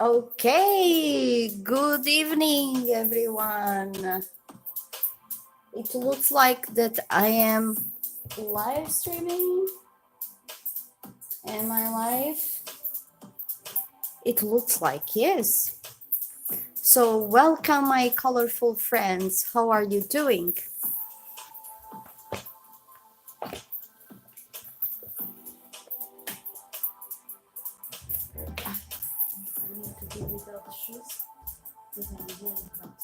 Okay, good evening, everyone. It looks like that I am live streaming. Am I live? It looks like yes. So welcome, my colorful friends. How are you doing? I need to be without the shoes because I'm really hot.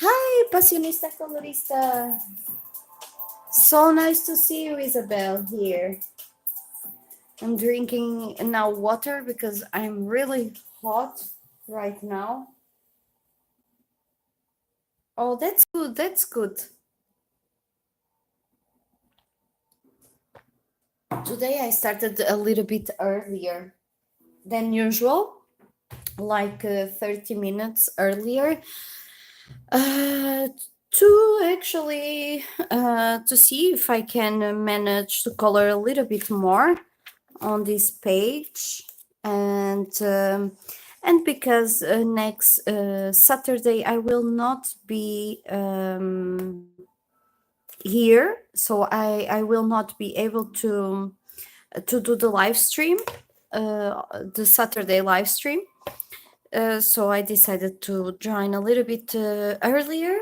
Hi, Passionista Colorista. So nice to see you, Isabel, here. I'm drinking now water because I'm really hot right now. Oh, that's good. That's good. Today I started a little bit earlier than usual, like 30 minutes earlier, to actually to see if I can manage to color a little bit more on this page, and because next Saturday I will not be here, so I will not be able to do the live stream, the Saturday live stream. So I decided to join a little bit earlier.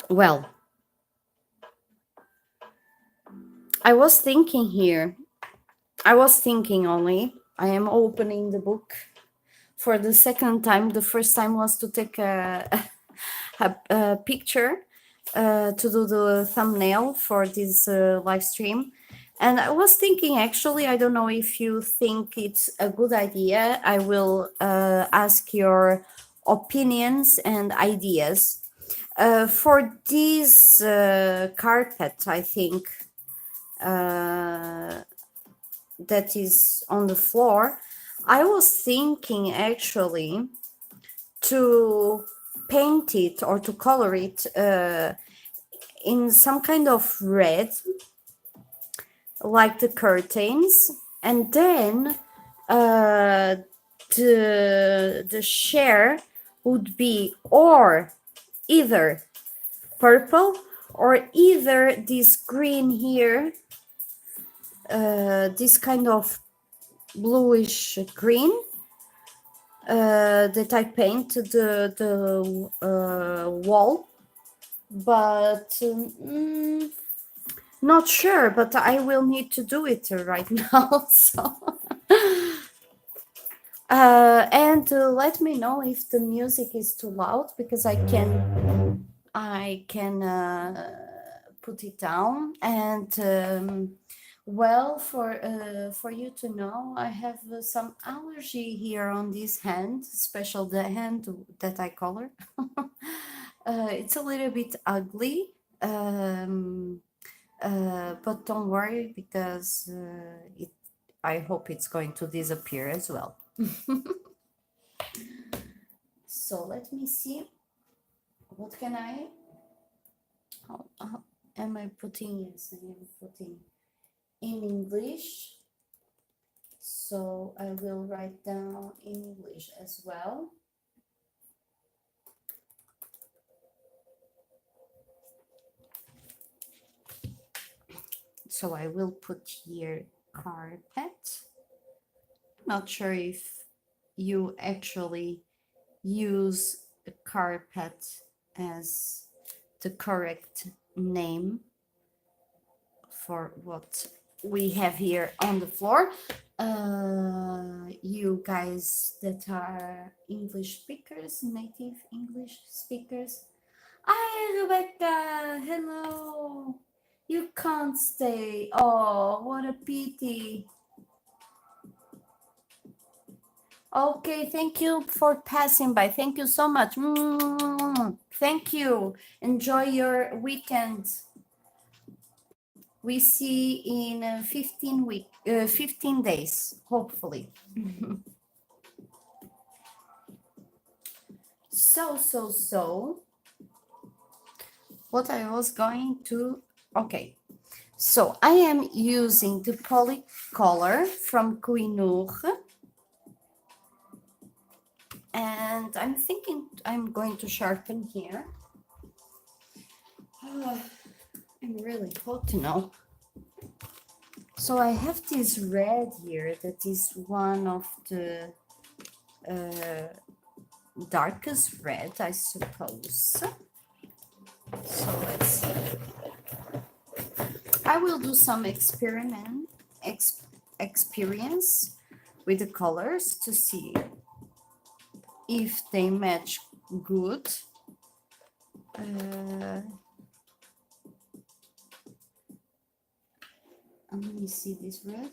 Well, I was thinking here. I was thinking only. I am opening the book for the second time. The first time was to take a picture to do the thumbnail for this live stream. And I was thinking, actually, I don't know if you think it's a good idea. I will ask your opinions and ideas. For this carpet, I think, that is on the floor, I was thinking actually to paint it or to color it in some kind of red, like the curtains, and then the share would be or either purple or either this green here, this kind of bluish green that I paint the wall, but not sure, but I will need to do it right now. So and let me know if the music is too loud, because I can put it down. And well, for you to know, I have some allergy here on this hand, especially the hand that I color. It's a little bit ugly, but don't worry, because I hope it's going to disappear as well. So let me see. What can I? How am I putting? Yes, I am putting in English. So I will write down in English as well. So I will put here carpet. Not sure if you actually use a carpet as the correct name for what we have here on the floor. You guys that are English speakers, native English speakers. Hi, Rebecca. Hello. You can't stay. Oh, what a pity. Okay, thank you for passing by. Thank you so much. Thank you. Enjoy your weekend. We see in 15 days, hopefully. So, what I was going to, okay. So I am using the polycolor from koh-i-noor, and I'm thinking I'm going to sharpen here. I'm really hot now. So I have this red here that is one of the darkest red, I suppose. So let's see. I will do some experience with the colors to see if they match good. Let me see this red.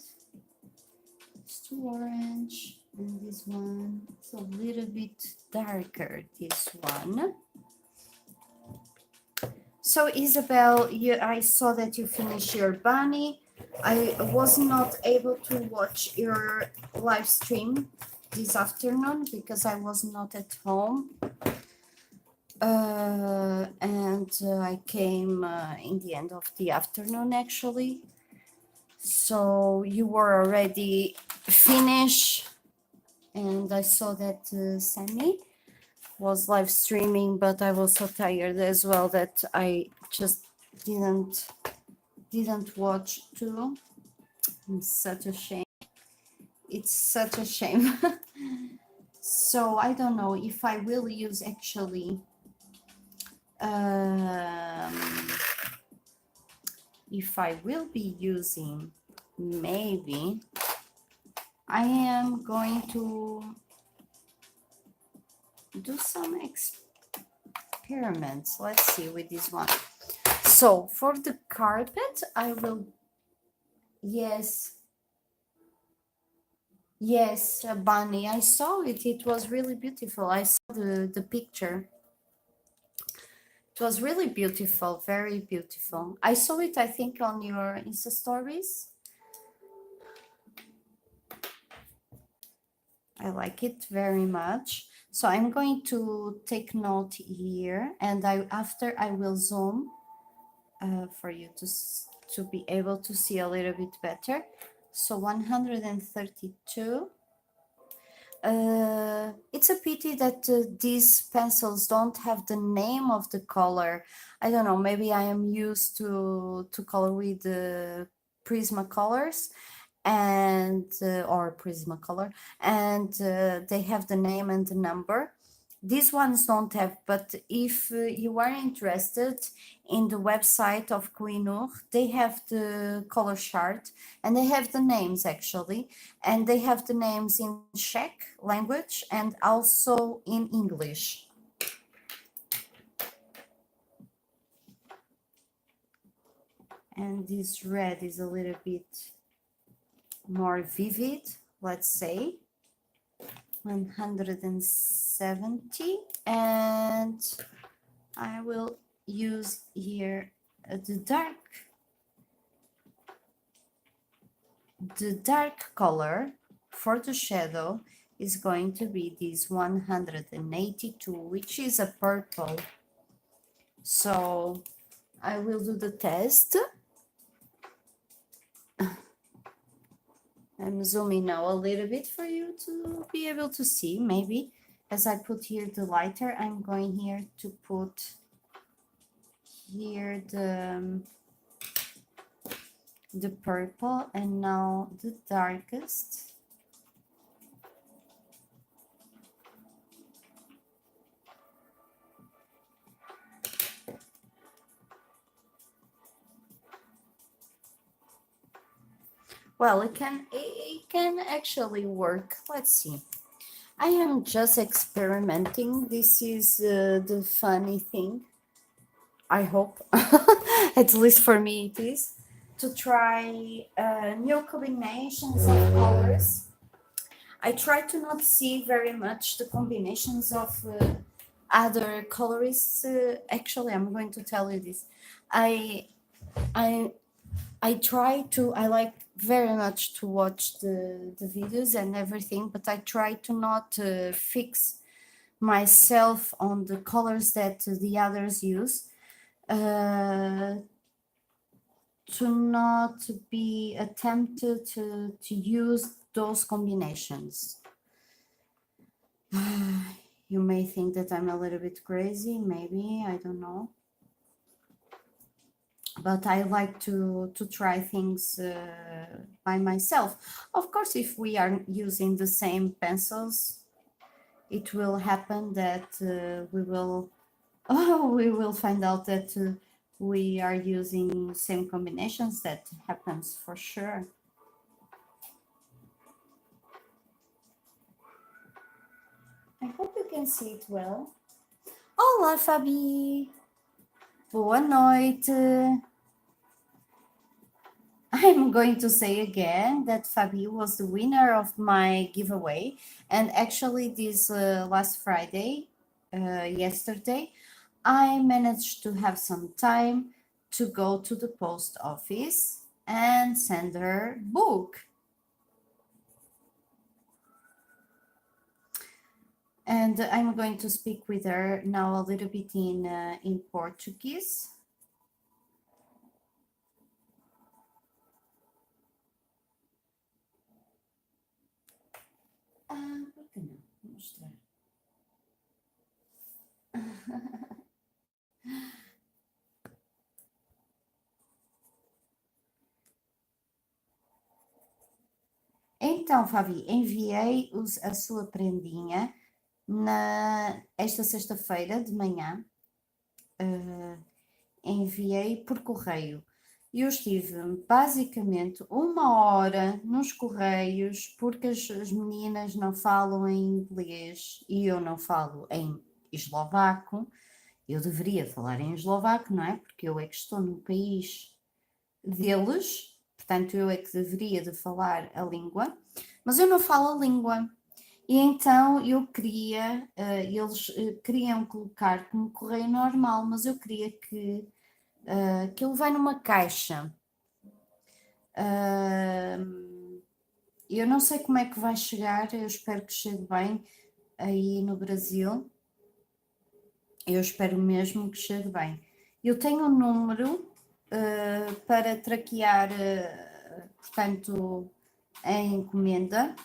It's too orange, and this one is a little bit darker. This one. So Isabel, I saw that you finished your bunny. I was not able to watch your live stream this afternoon because I was not at home. And I came in the end of the afternoon actually. So you were already finished, and I saw that Sammy was live streaming, but I was so tired as well that I just didn't watch too. It's such a shame. It's such a shame. So I don't know if I will use actually if I will be using, maybe I am going to do some experiments. Let's see with this one. So for the carpet, I will, yes, bunny, I saw it. It was really beautiful. I saw the picture. It was really beautiful, very beautiful. I saw it, I think, on your Insta stories. I like it very much. So I'm going to take note here, and after I will zoom for you to be able to see a little bit better. So 132. It's a pity that these pencils don't have the name of the color. I don't know, maybe I am used to color with the Prismacolors and or Prismacolor, and they have the name and the number. These ones don't have, but if you are interested in the website of koh-i-noor, they have the color chart, and they have the names actually, and they have the names in Czech language and also in English. And this red is a little bit more vivid, let's say. 170, and I will use here the dark color for the shadow is going to be this 182, which is a purple. So I will do the test. I'm zooming now a little bit for you to be able to see. Maybe as I put here the lighter, I'm going here to put here the purple, and now the darkest. Well, it can actually work. Let's see. I am just experimenting. This is the funny thing. I hope, at least for me it is, to try new combinations of colors. I try to not see very much the combinations of other colorists. Actually, I'm going to tell you this. I like very much to watch the videos and everything, but I try to not fix myself on the colors that the others use, to not be tempted to use those combinations. You may think that I'm a little bit crazy, maybe, I don't know. But I like to try things by myself. Of course, if we are using the same pencils, it will happen that we will find out that we are using same combinations. That happens for sure. I hope you can see it well. Olá, Fabi! Boa noite! I'm going to say again that Fabi was the winner of my giveaway, and actually this last Friday, yesterday, I managed to have some time to go to the post office and send her book. And I'm going to speak with her now a little bit in Portuguese. Por que não? Vou mostrar. Então, Fabi, enviei a sua prendinha esta sexta-feira de manhã, enviei por correio. E eu estive basicamente 1 hora nos correios, porque as meninas não falam em inglês e eu não falo em eslovaco. Eu deveria falar em eslovaco, não é? Porque eu é que estou no país deles, portanto eu é que deveria de falar a língua, mas eu não falo a língua. E então eu queria, eles queriam colocar como correio normal, mas eu queria que ele vai numa caixa. Eu não sei como é que vai chegar, eu espero que chegue bem aí no Brasil. Eu espero mesmo que chegue bem. Eu tenho um número para traquear, portanto, a encomenda.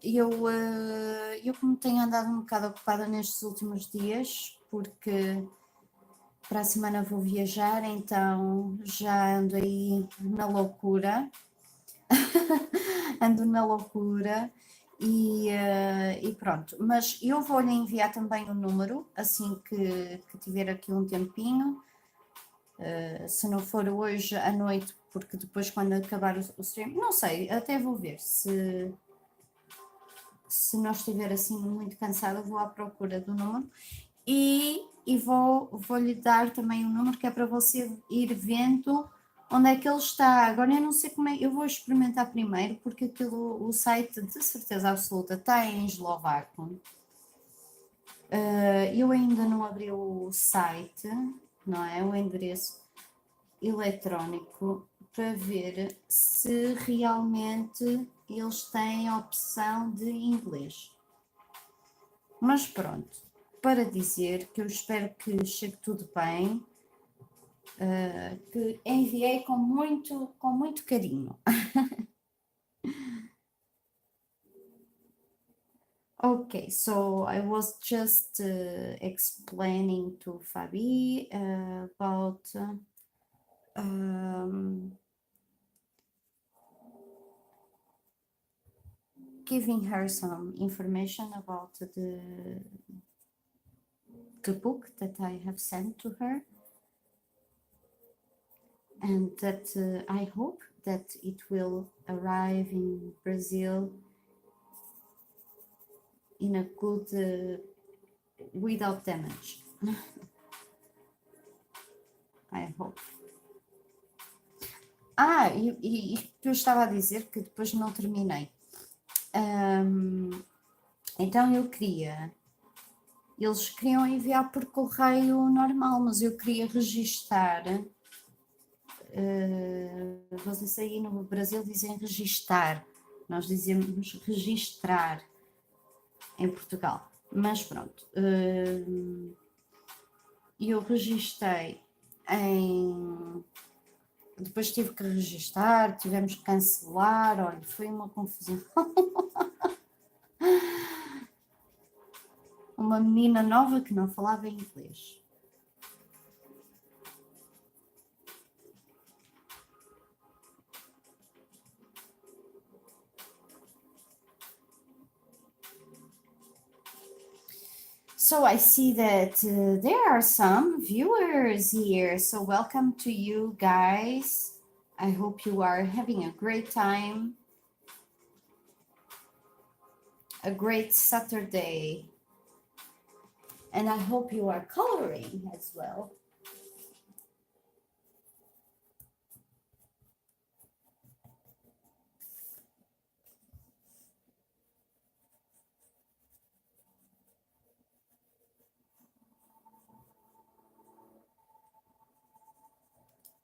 Eu como tenho andado um bocado ocupada nestes últimos dias, porque para a semana vou viajar, então já ando aí na loucura. Ando na loucura e pronto. Mas eu vou-lhe enviar também o número, assim que tiver aqui um tempinho. Se não for hoje à noite, porque depois quando acabar o stream, não sei, até vou ver se não estiver assim muito cansada, vou à procura do número e vou-lhe dar também o número, que é para você ir vendo onde é que ele está. Agora eu não sei como é, eu vou experimentar primeiro, porque o site de certeza absoluta está em eslovaco. Eu ainda não abri o site, não é? O endereço eletrónico, para ver se realmente eles têm a opção de inglês. Mas pronto, para dizer que eu espero que chegue tudo bem, que enviei com muito carinho. Okay, so I was just explaining to Fabi about giving her some information about the book that I have sent to her, and that I hope that it will arrive in Brazil in a good, without damage. I hope. E eu estava a dizer que depois não terminei. Então eles queriam enviar por correio normal, mas eu queria registar. Vocês aí no Brasil dizem registar, nós dizemos registrar. em Portugal. Mas pronto, eu registrei em... Depois tive que registrar, tivemos que cancelar, olha, foi uma confusão. Uma menina nova que não falava inglês. So I see that there are some viewers here, so welcome to you guys. I hope you are having a great time, a great Saturday, and I hope you are coloring as well.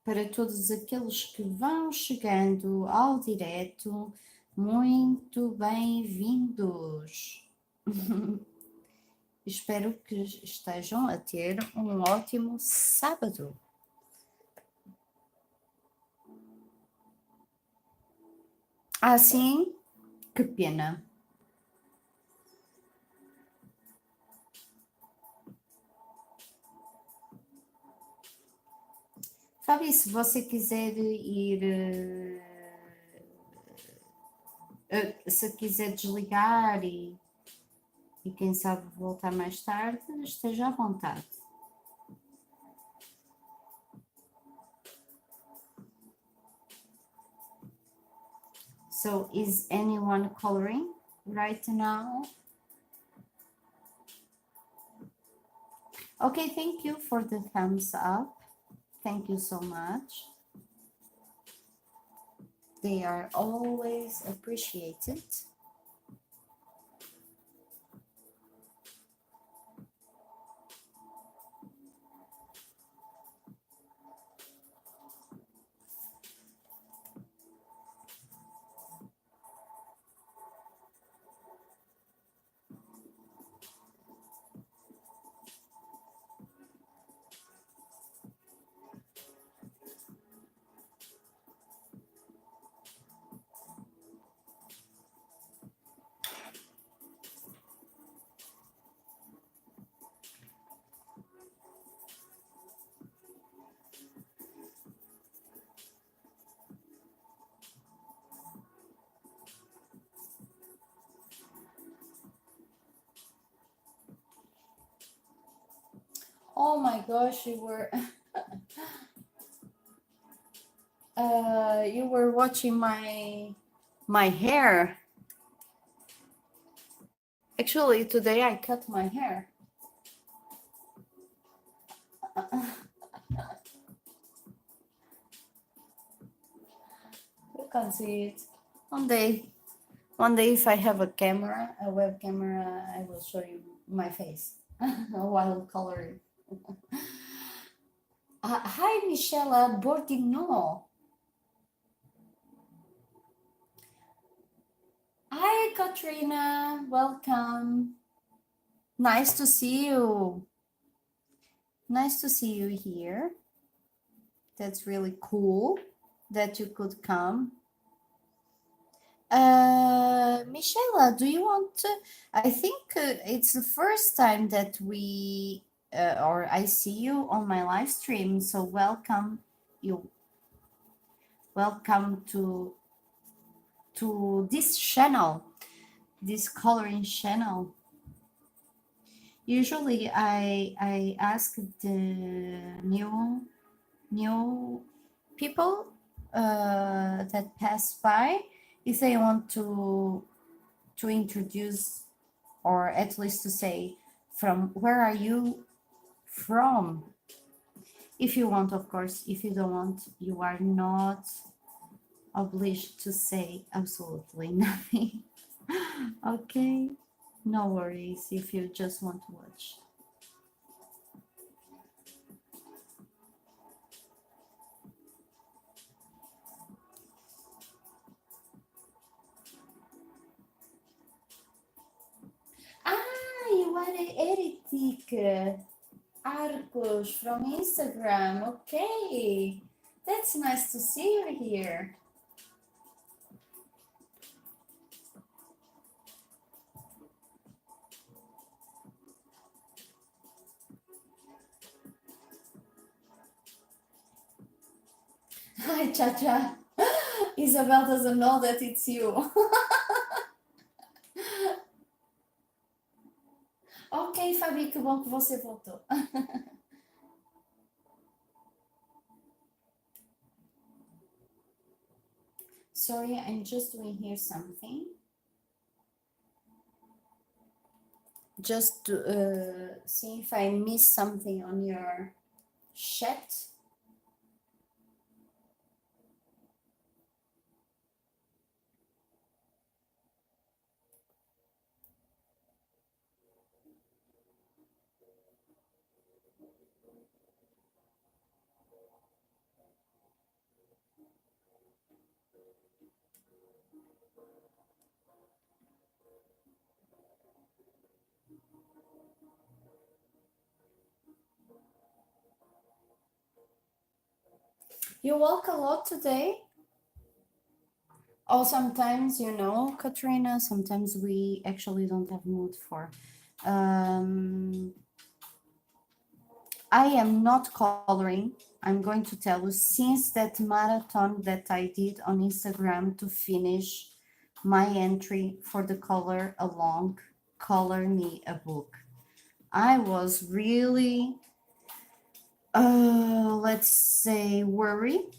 Para todos aqueles que vão chegando ao direto, muito bem-vindos. Espero que estejam a ter um ótimo sábado. Ah, sim? Que pena. Fabi, se você quiser ir, se quiser desligar e quem sabe voltar mais tarde, esteja à vontade. So, is anyone coloring right now? Okay, thank you for the thumbs up. Thank you so much. They are always appreciated. Oh my gosh, you were you were watching my hair. Actually, today I cut my hair. You can see it. One day if I have a camera, a web camera, I will show you my face while coloring. Hi, Michela Bordigno. Hi, Katrina. Welcome. Nice to see you. Nice to see you here. That's really cool that you could come. Michela, do you want to? I think it's the first time that we or I see you on my live stream, so welcome to this channel, this coloring channel. Usually I ask the new people that pass by if they want to introduce, or at least to say from where are you from. If you want, of course. If you don't want, you are not obliged to say absolutely nothing. Okay, no worries if you just want to watch. Eric Arcos from Instagram. Okay, that's nice to see you here. Hi, Chacha. Isabel doesn't know that it's you. Ok, Fabi, que bom que você voltou. Sorry, I'm just doing here something. Just to see if I missed something on your chat. You walk a lot today? Oh, sometimes, you know, Katrina, sometimes we actually don't have mood for. I am not coloring. I'm going to tell you, since that marathon that I did on Instagram to finish my entry for the color along, color me a book. I was really, let's say, worried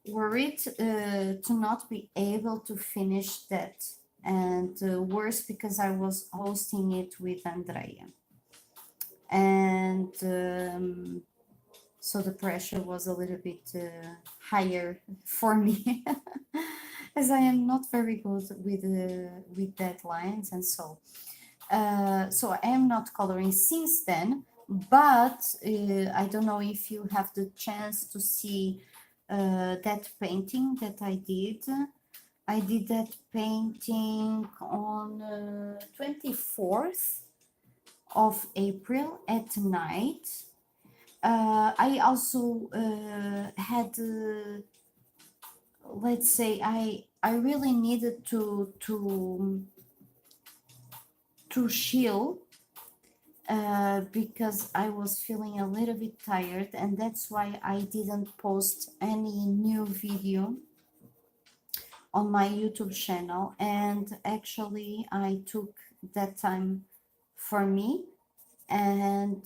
to not be able to finish that. And worse, because I was hosting it with Andrea. And so the pressure was a little bit higher for me, as I am not very good with deadlines, and so I am not coloring since then. But I don't know if you have the chance to see that painting that I did. I did that painting on 24th of April at night. I also had, let's say, I really needed to chill because I was feeling a little bit tired, and that's why I didn't post any new video on my YouTube channel. And actually I took that time for me, and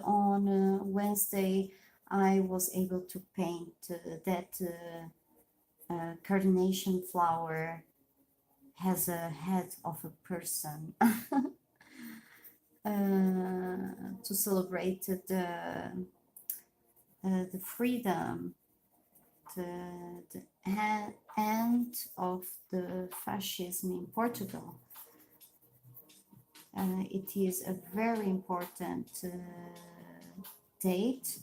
on Wednesday I was able to paint that carnation flower has a head of a person to celebrate the freedom, the end of the fascism in Portugal. It is a very important date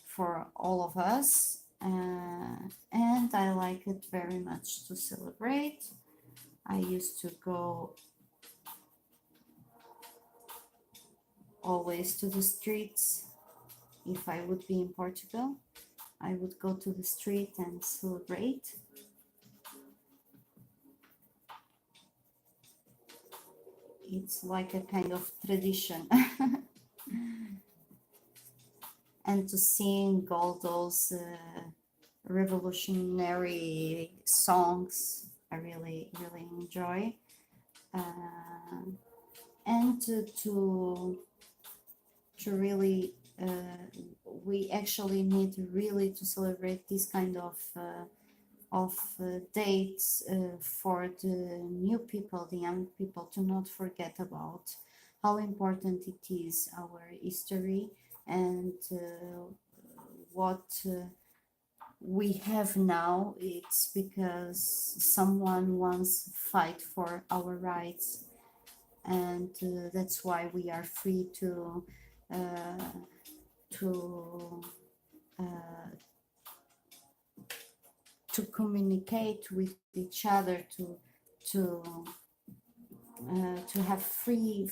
for all of us, and I like it very much to celebrate. I used to go always to the streets. If I would be in Portugal, I would go to the street and celebrate. It's like a kind of tradition. And to sing all those revolutionary songs, I really enjoy. And to really, we actually need really to celebrate this kind of dates for the new people, the young people, to not forget about how important it is, our history, and what we have now. It's because someone once fight for our rights, and that's why we are free to communicate with each other, to to have free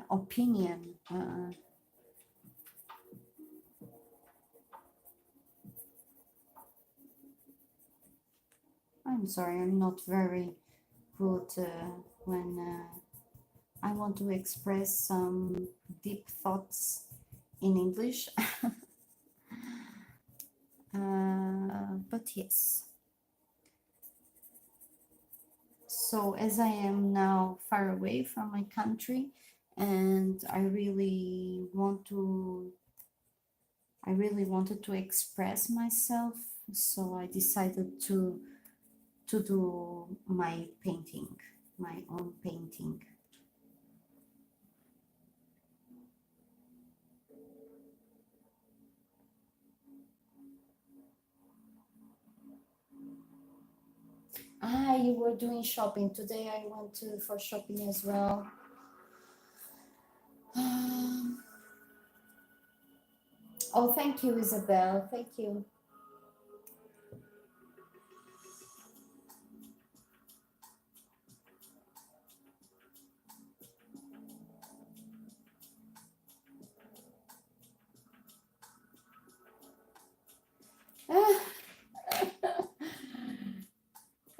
opinion. I'm sorry, I'm not very good when I want to express some deep thoughts in English. But yes. So as I am now far away from my country, and I really wanted to express myself, so I decided to do my painting, my own painting. Ah, you were doing shopping. Today I went for shopping as well. Oh, thank you, Isabel. Thank you.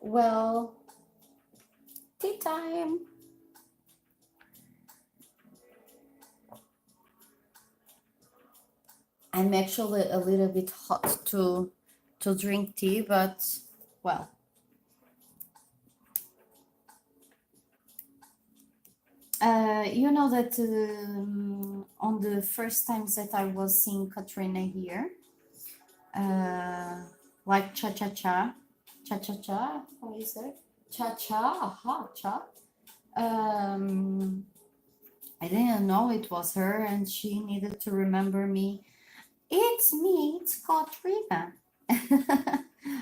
Well, tea time. I'm actually a little bit hot to drink tea, but well. You know that on the first times that I was seeing Katrina here, like cha-cha-cha, cha-cha-cha, how is it? Cha-cha, aha, cha. I didn't know it was her, and she needed to remember me. It's me, it's Katrina.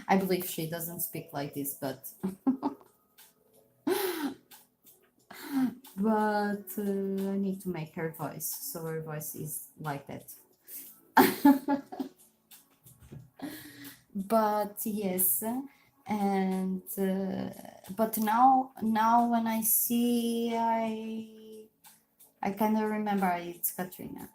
I believe she doesn't speak like this, but but I need to make her voice, so her voice is like that. But yes, and but now when I see, I kind of remember it's Katrina.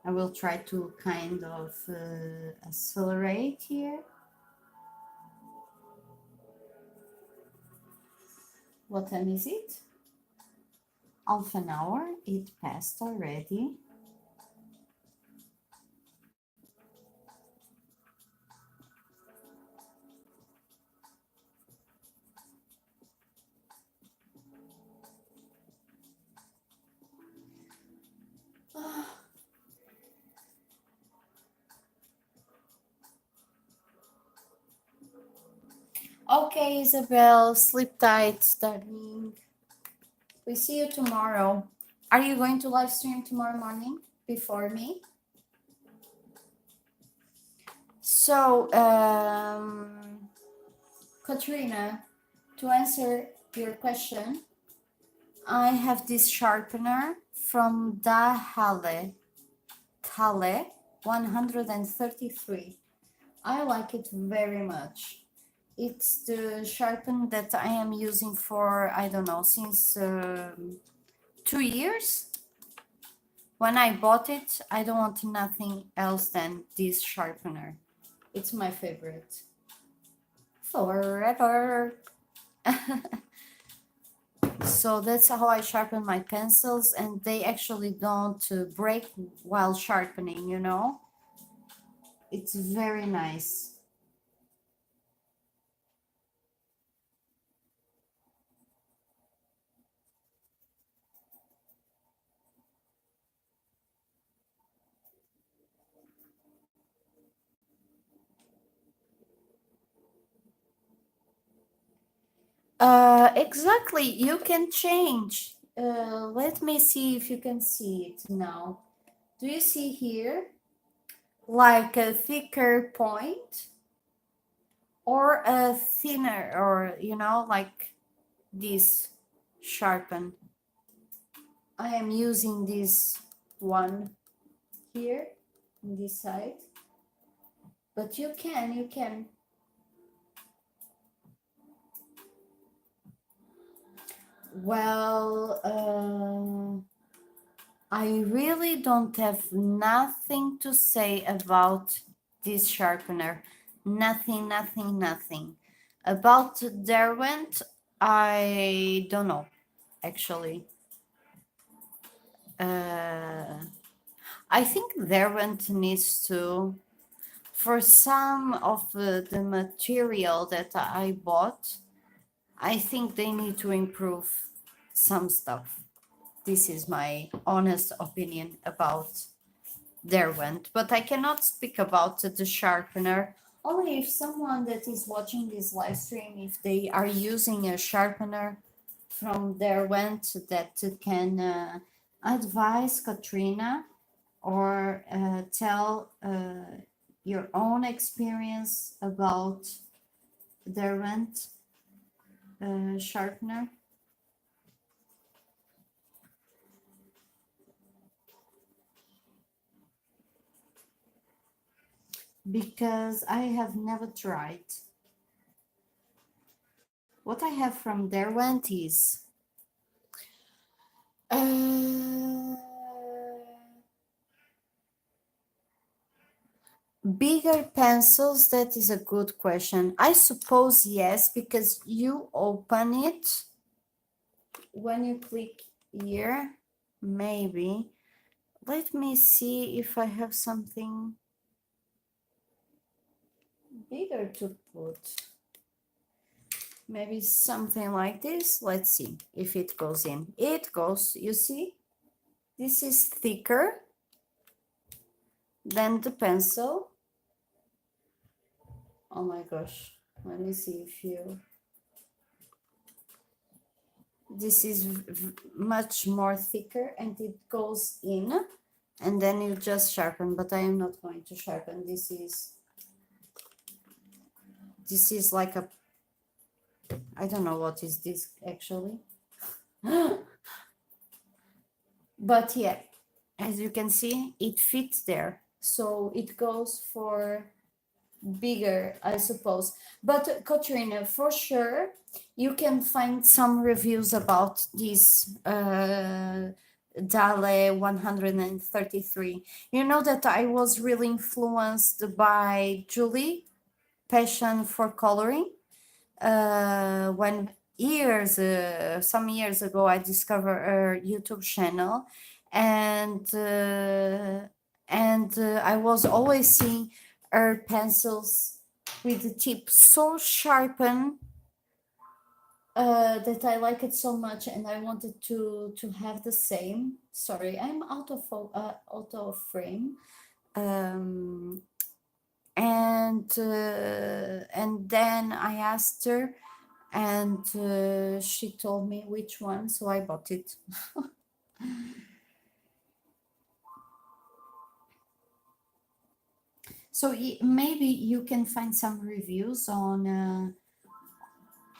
I will try to kind of accelerate here. What time is it? Half an hour. It passed already. Okay, Isabel, sleep tight, darling. We see you tomorrow. Are you going to live stream tomorrow morning before me? So, Katrina, to answer your question, I have this sharpener from Thale 133. I like it very much. It's the sharpen that I am using for, I don't know, since 2 years. When I bought it, I don't want nothing else than this sharpener. It's my favorite. Forever. So that's how I sharpen my pencils, and they actually don't break while sharpening, you know? It's very nice. Exactly, you can change. Let me see if you can see it now. Do you see here like a thicker point or a thinner, or you know, like this sharpen? I am using this one here on this side, but you can. Well, I really don't have nothing to say about this sharpener. Nothing, nothing, nothing. About Derwent, I don't know, actually. I think Derwent needs to, for some of the material that I bought, I think they need to improve some stuff. This is my honest opinion about Derwent, but I cannot speak about the sharpener. Only if someone that is watching this live stream, if they are using a sharpener from Derwent, that can advise Katrina or tell your own experience about Derwent sharpener. Because I have never tried. What I have from Derwent is bigger pencils. That is a good question. I suppose yes, because you open it when you click here. Maybe. Let me see if I have something bigger to put. Maybe something like this. Let's see if it goes in. It goes, you see? This is thicker than the pencil. Oh my gosh. Let me see if you... This is much more thicker and it goes in and then you just sharpen, but I am not going to sharpen. This is like a... I don't know what is this actually. But yeah, as you can see, it fits there. So it goes for bigger, I suppose. But Katrina, for sure, you can find some reviews about this Dale 133. You know that I was really influenced by Julie, passion for coloring. When some years ago, I discovered her YouTube channel, and I was always seeing her pencils with the tip so sharpened that I like it so much, and I wanted to have the same. Sorry, I'm out of frame. And then I asked her, and she told me which one, so I bought it. So maybe you can find some reviews on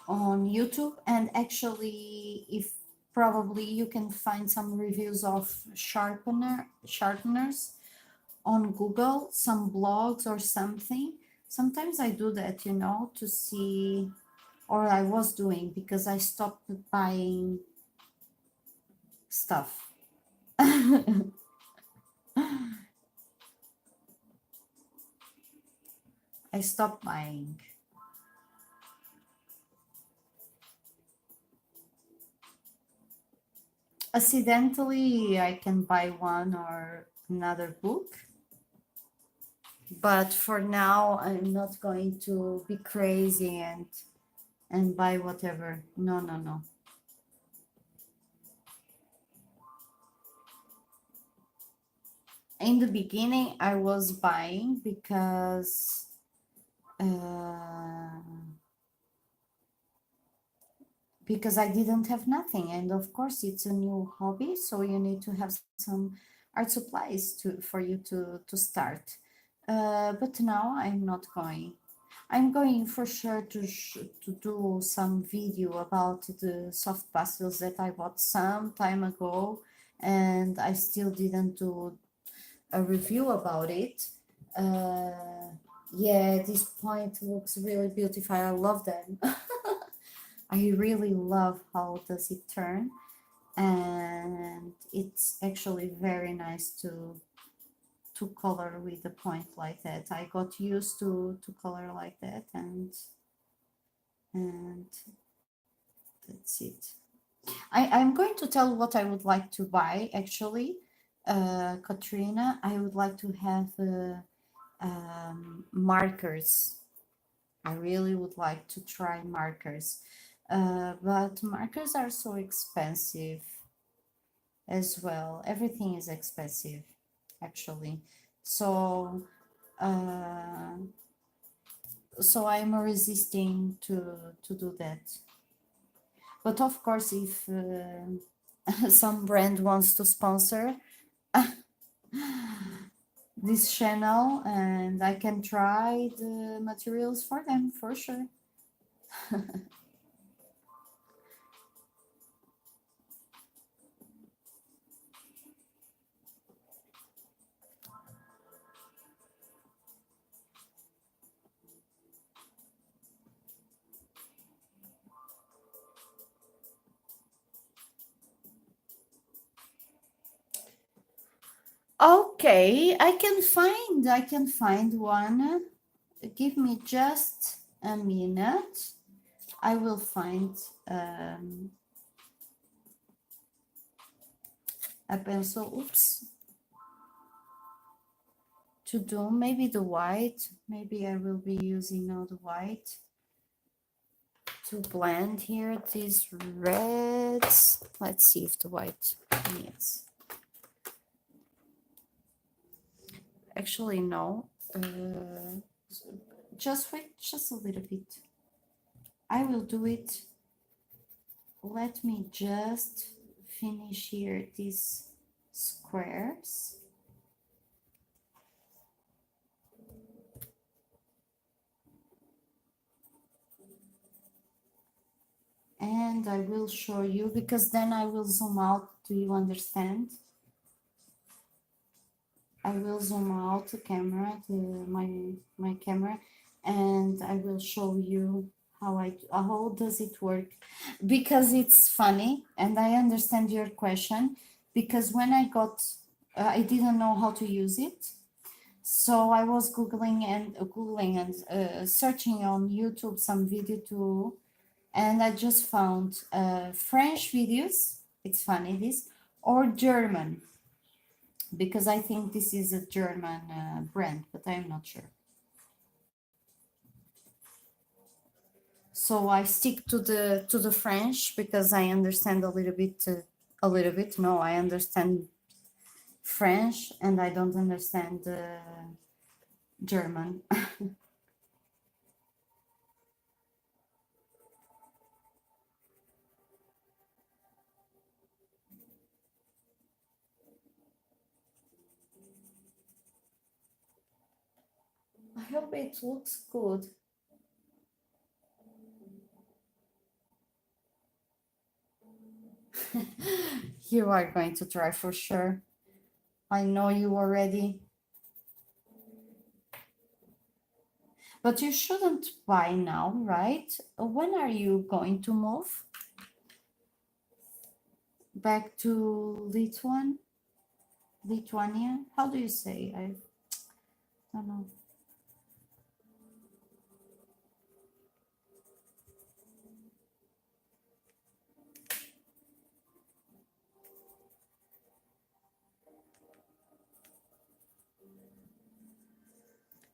YouTube, and actually, if probably you can find some reviews of sharpeners on Google, some blogs or something. Sometimes I do that, you know, to see, or I was doing, because I stopped buying stuff. I stopped buying. Accidentally, I can buy one or another book. But for now, I'm not going to be crazy and buy whatever. No, no, no. In the beginning, I was buying because I didn't have nothing, and of course it's a new hobby, so you need to have some art supplies for you to start. But now I'm not going. I'm going for sure to do some video about the soft pastels that I bought some time ago, and I still didn't do a review about it. Yeah, this point looks really beautiful. I love them. I really love how does it turn, and it's actually very nice to color with a point like that. I got used to color like that, and that's it. I'm going to tell what I would like to buy actually, Katrina. I would like to have markers. I really would like to try markers, but markers are so expensive as well. Everything is expensive actually, so so I'm resisting to do that. But of course, if some brand wants to sponsor this channel, and I can try the materials for them for sure. Okay, I can find one. Give me just a minute. I will find a pencil. Oops. To do maybe the white. Maybe I will be using now the white to blend here these reds. Let's see if the white needs. Actually, no. Just wait, just a little bit. I will do it. Let me just finish here these squares. And I will show you, because then I will zoom out. Do you understand? I will zoom out the camera, my camera, and I will show you how does it work, because it's funny, and I understand your question, because when I got I didn't know how to use it, so I was googling and searching on YouTube some video too, and I just found French videos. It's funny this, or German, because I think this is a German brand, but I'm not sure. So I stick to the French because I understand a little bit. No, I understand French and I don't understand German. I hope it looks good. You are going to try for sure. I know you already. But you shouldn't buy now, right? When are you going to move back to Lithuania? How do you say? I don't know.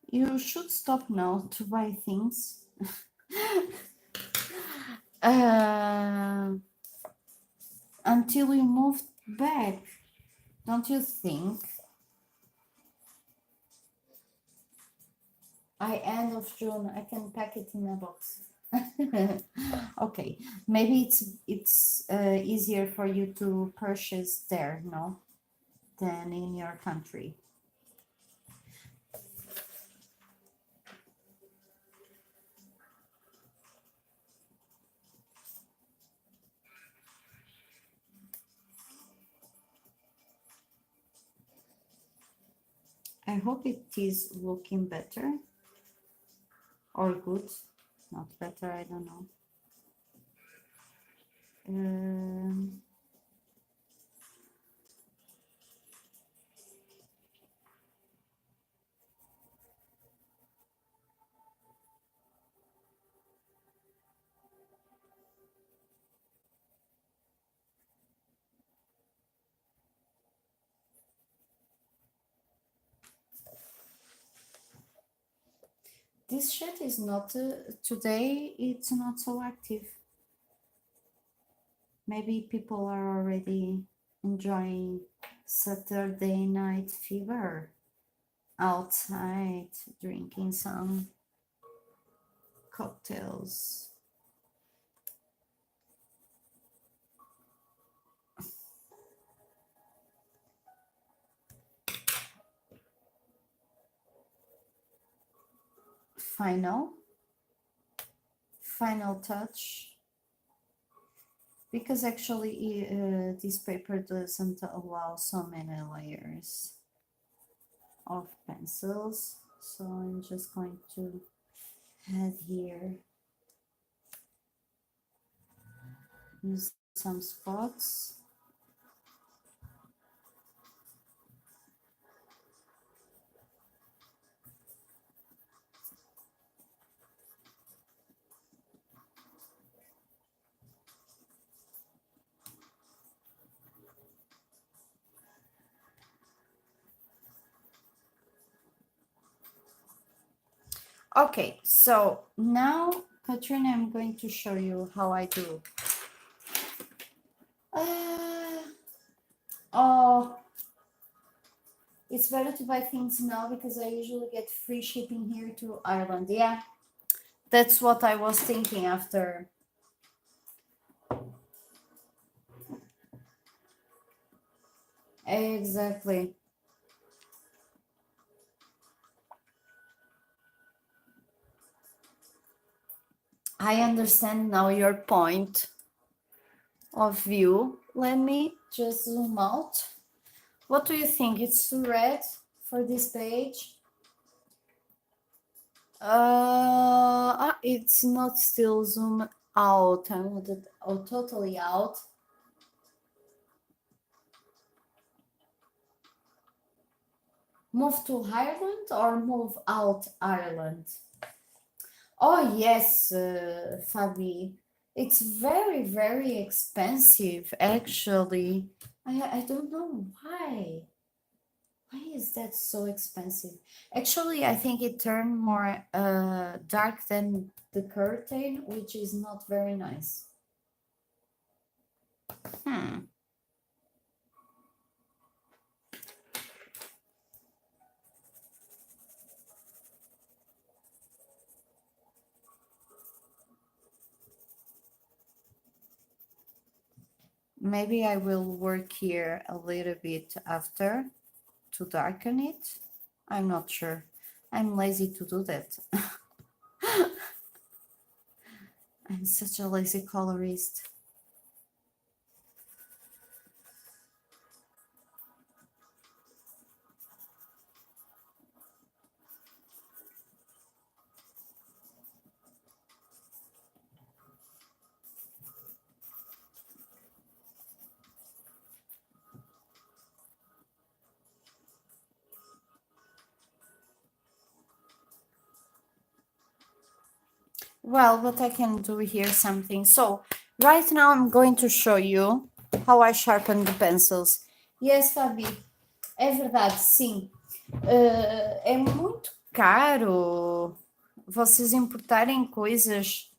You should stop now to buy things. Until we move back, don't you think? End of June, I can pack it in a box. Okay, maybe it's easier for you to purchase there, no? than in your country. I hope it is looking better or good, not better, I don't know. This chat is not, today it's not so active. Maybe people are already enjoying Saturday night fever outside, drinking some cocktails. Final touch, because actually this paper doesn't allow so many layers of pencils, so I'm just going to add here use some spots. Okay, so now, Katrina, I'm going to show you how I do. Oh, it's better to buy things now because I usually get free shipping here to Ireland. Yeah, that's what I was thinking after. Exactly. I understand now your point of view. Let me just zoom out. What do you think? It's too red for this page? It's not still zoom out. I want it totally out. Move to Ireland or move out Ireland? Oh yes, Fabi. It's very, very expensive, actually. I don't know why. Why is that so expensive? Actually, I think it turned more dark than the curtain, which is not very nice. Maybe I will work here a little bit after to darken it. I'm not sure. I'm lazy to do that. I'm such a lazy colorist. Well, but I can do here something. So right now I'm going to show you how I sharpen the pencils. Yes, Fabi, é verdade, sim. É muito caro vocês importarem coisas.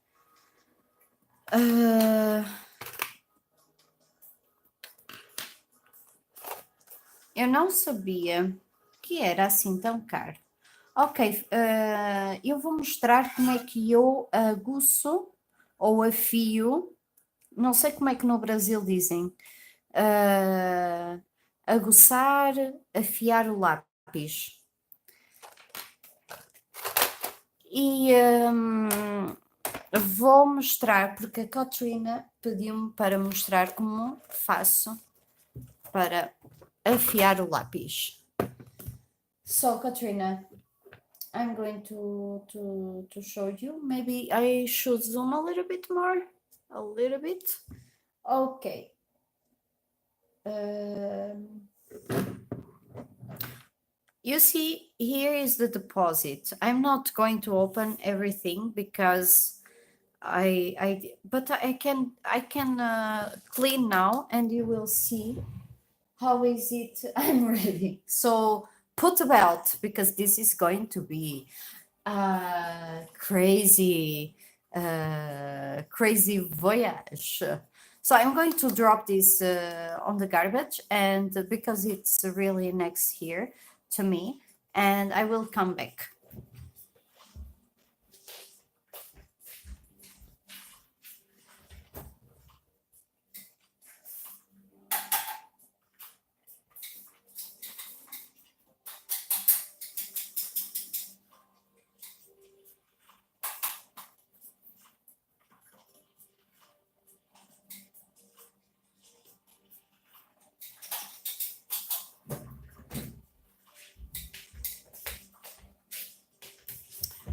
Eu não sabia que era assim tão caro. Ok, eu vou mostrar como é que eu aguço ou afio, não sei como é que no Brasil dizem, aguçar, afiar o lápis. E vou mostrar, porque a Katrina pediu-me para mostrar como faço para afiar o lápis. So, Katrina, I'm going to show you. Maybe I should zoom a little bit more. A little bit. Okay. You see, here is the deposit. I'm not going to open everything because but I can clean now, and you will see how is it. I'm ready. So put a belt, because this is going to be crazy voyage. So I'm going to drop this on the garbage, and because it's really next here to me, and I will come back.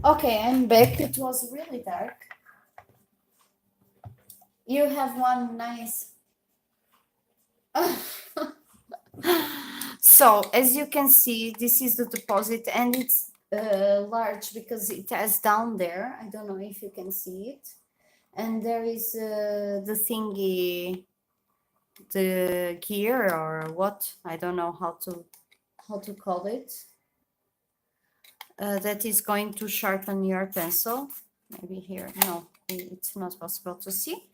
Okay, I'm back. It was really dark. You have one nice. So as you can see, this is the deposit, and it's large because it has down there. I don't know if you can see it. And there is the thingy, the gear, or what, I don't know how to call it. That is going to sharpen your pencil. Maybe here, no, it's not possible to see.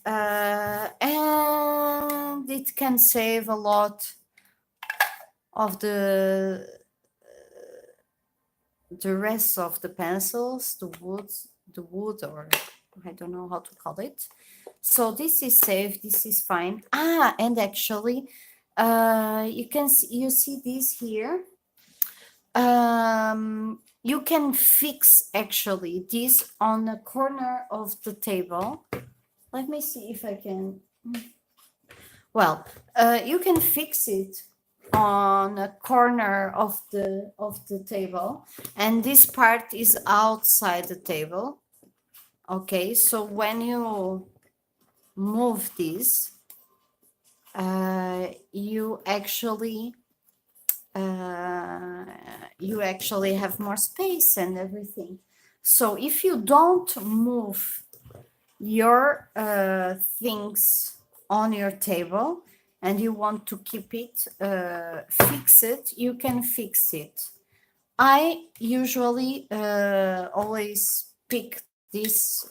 And it can save a lot of the rest of the pencils, the wood, or I don't know how to call it. So this is safe, this is fine. And actually, you see this here. You can fix actually this on the corner of the table. Let me see if I can. Well, you can fix it on a corner of the table, and this part is outside the table. Okay, so when you move this, you actually have more space and everything. So if you don't move your things on your table and you want to keep it fixed, you can fix it. I usually always pick this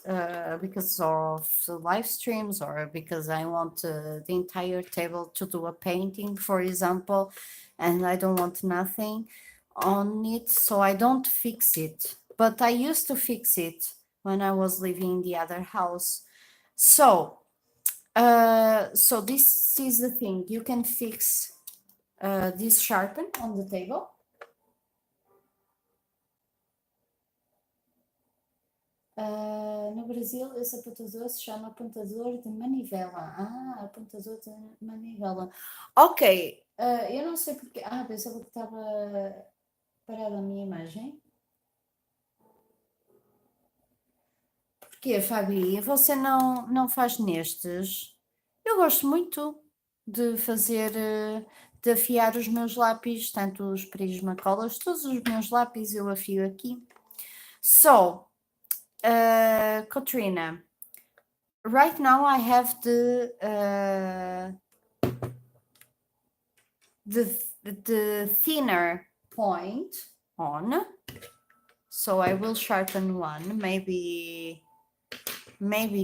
because of the live streams, or because I want the entire table to do a painting, for example, and I don't want nothing on it, so I don't fix it. But I used to fix it when I was living in the other house. So so this is the thing, you can fix this sharpen on the table. No Brasil, esse apontador se chama apontador de manivela. Apontador de manivela. Ok, eu não sei porque. Pensava que estava parada a minha imagem. Porquê, Fabi? Você não faz nestes? Eu gosto muito de fazer, de afiar os meus lápis, tanto os prismacolors, todos os meus lápis eu afio aqui. So, Katrina, right now I have the thinner point on, so I will sharpen one, maybe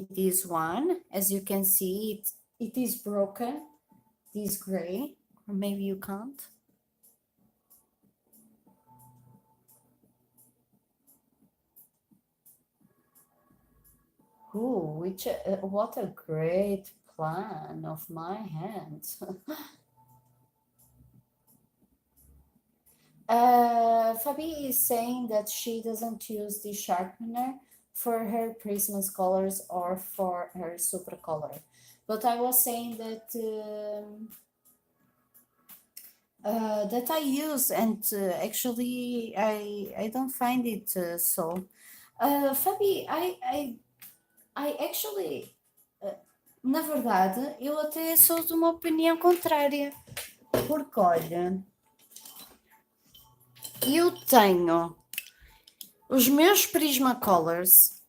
this one. As you can see, it is broken, this gray, or maybe you can't. What a great plan of my hand. Fabi is saying that she doesn't use the sharpener for her Christmas colors or for her super color. But I was saying that that I use, and actually I don't find it so. Fabi, I actually, na verdade, eu até sou de uma opinião contrária, porque olha, eu tenho os meus Prismacolors,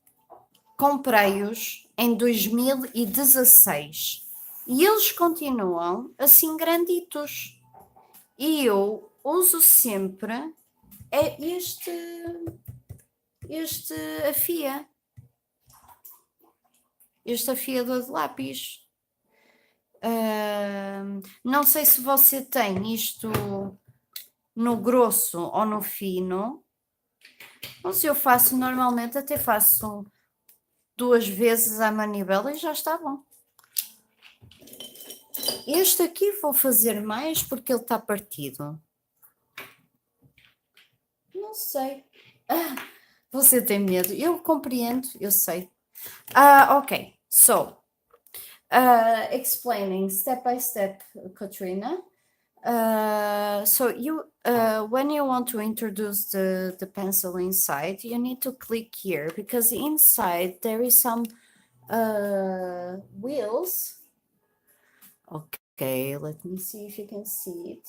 comprei-os em 2016 e eles continuam assim granditos. E eu uso sempre este afia. Este afiador de lápis. Não sei se você tem isto no grosso ou no fino. Mas eu faço normalmente, até faço 2 vezes a manivela e já está bom. Este aqui vou fazer mais porque ele está partido. Não sei. Você tem medo. Eu compreendo, eu sei. Okay, so explaining step by step, Katrina. So you, when you want to introduce the pencil inside, you need to click here because inside there is some wheels. Okay, let me see if you can see it.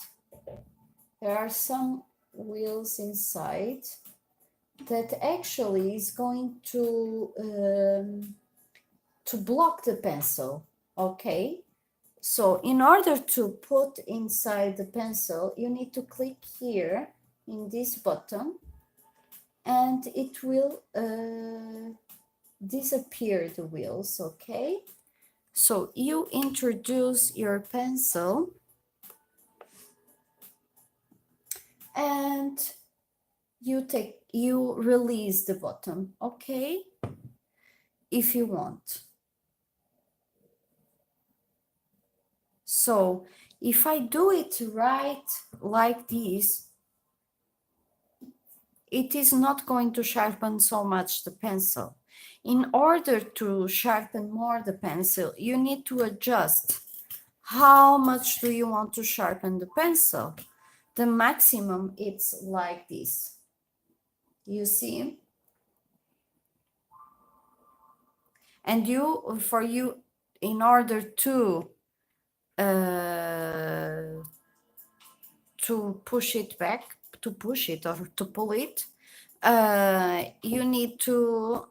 There are some wheels inside that actually is going to block the pencil. Okay, so in order to put inside the pencil, you need to click here in this button and it will disappear the wheels. Okay, so you introduce your pencil and you release the bottom, okay, if you want. So if I do it right like this, it is not going to sharpen so much the pencil. In order to sharpen more the pencil, you need to adjust how much do you want to sharpen the pencil. The maximum it's like this. You see? And in order to push it back, to push it or to pull it, you need to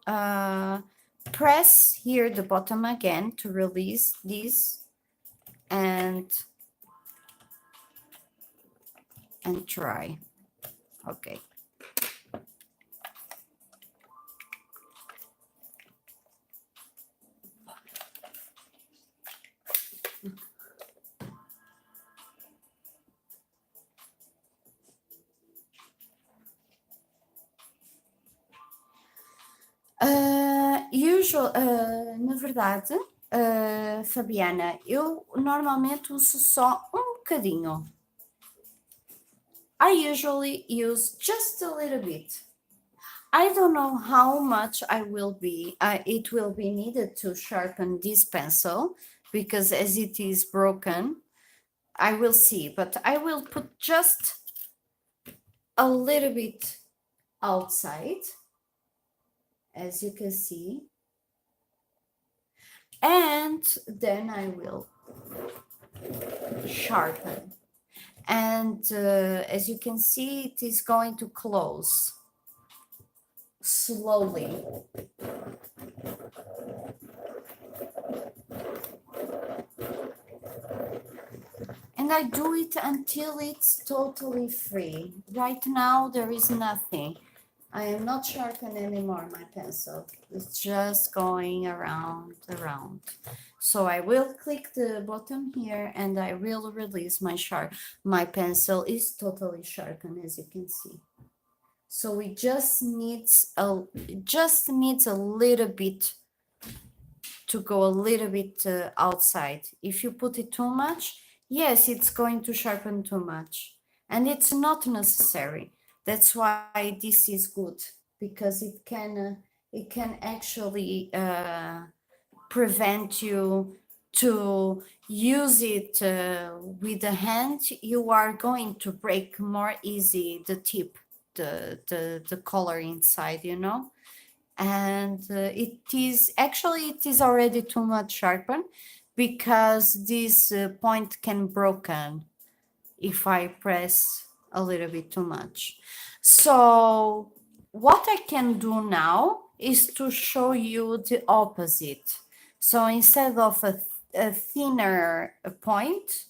press here the bottom again to release this and try. Okay. Na verdade, Fabiana, eu normalmente uso só bocadinho. I usually use just a little bit. I don't know how much it will be needed to sharpen this pencil because as it is broken, I will see, but I will put just a little bit outside, as you can see, and then I will sharpen. And as you can see, it is going to close slowly. And I do it until it's totally free. Right now, there is nothing. I am not sharpening anymore my pencil. It's just going around. So I will click the bottom here and I will release my pencil is totally sharpened, as you can see. So it just needs a little bit to go a little bit outside. If you put it too much, yes, it's going to sharpen too much. and it's not necessary. That's why this is good, because it can actually prevent you to use it with the hand. You are going to break more easy the tip, the color inside, you know. And it is already too much sharpened, because this point can broken if I press a little bit too much. So what I can do now is to show you the opposite. So instead of a thinner point,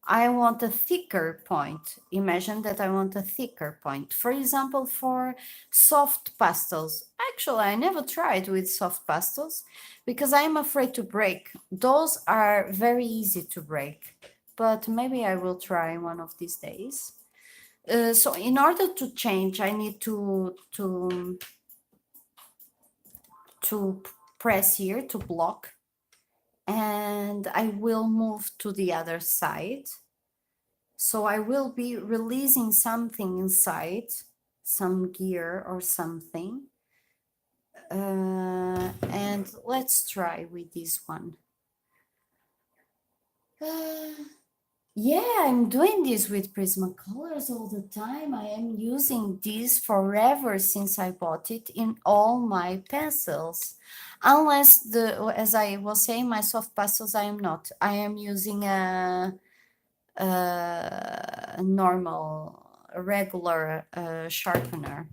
I want a thicker point. Imagine that I want a thicker point. For example, for soft pastels. Actually, I never tried with soft pastels because I'm afraid to break. Those are very easy to break, but maybe I will try one of these days. So in order to change, I need to press here to block, and I will move to the other side. So I will be releasing something inside, some gear or something. And let's try with this one. Yeah, I'm doing this with Prismacolors all the time. I am using this forever since I bought it in all my pencils. Unless as I was saying, my soft pastels, I am not. I am using a normal, regular sharpener.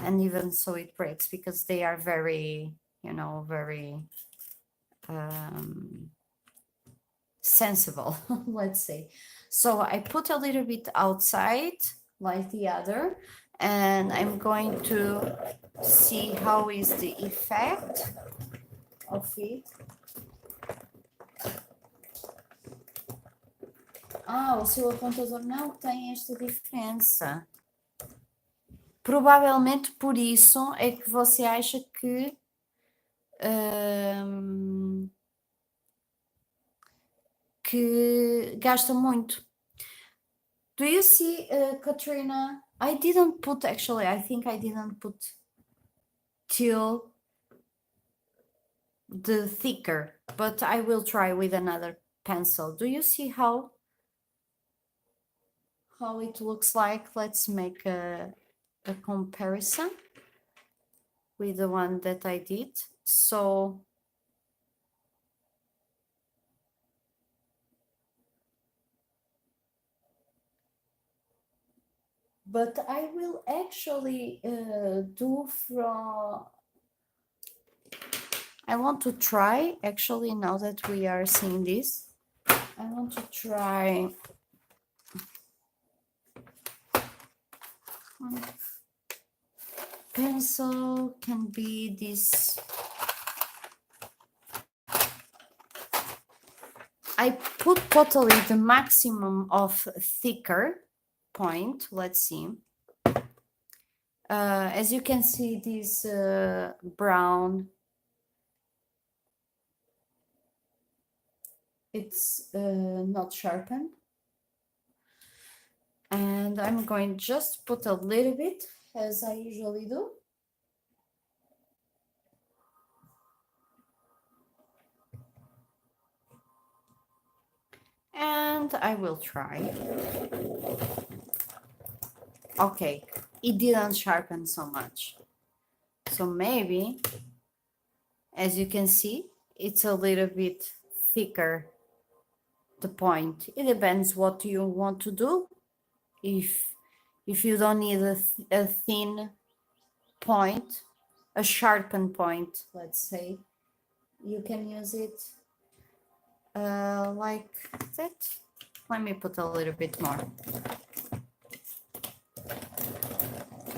And even so it breaks because they are very, you know, very sensible, let's say. So I put a little bit outside like the other, and I'm going to see how is the effect of it. O seu apontador não tem esta diferença. Provavelmente por isso é que você acha que gasta muito. Do you see, Katrina? I didn't put, actually, I think I didn't put till the thicker, but I will try with another pencil. Do you see how it looks like? Let's make a comparison with the one that I did. So but I will actually do from, I want to try, actually, now that we are seeing this, I want to try pencil can be this. I put totally the maximum of thicker point. Let's see. As you can see, this brown, it's not sharpened. And I'm going just put a little bit, as I usually do. And I will try. Okay, it didn't sharpen so much. So maybe, as you can see, it's a little bit thicker, the point. It depends what you want to do. If you don't need a thin point, a sharpened point, let's say, you can use it like that. Let me put a little bit more.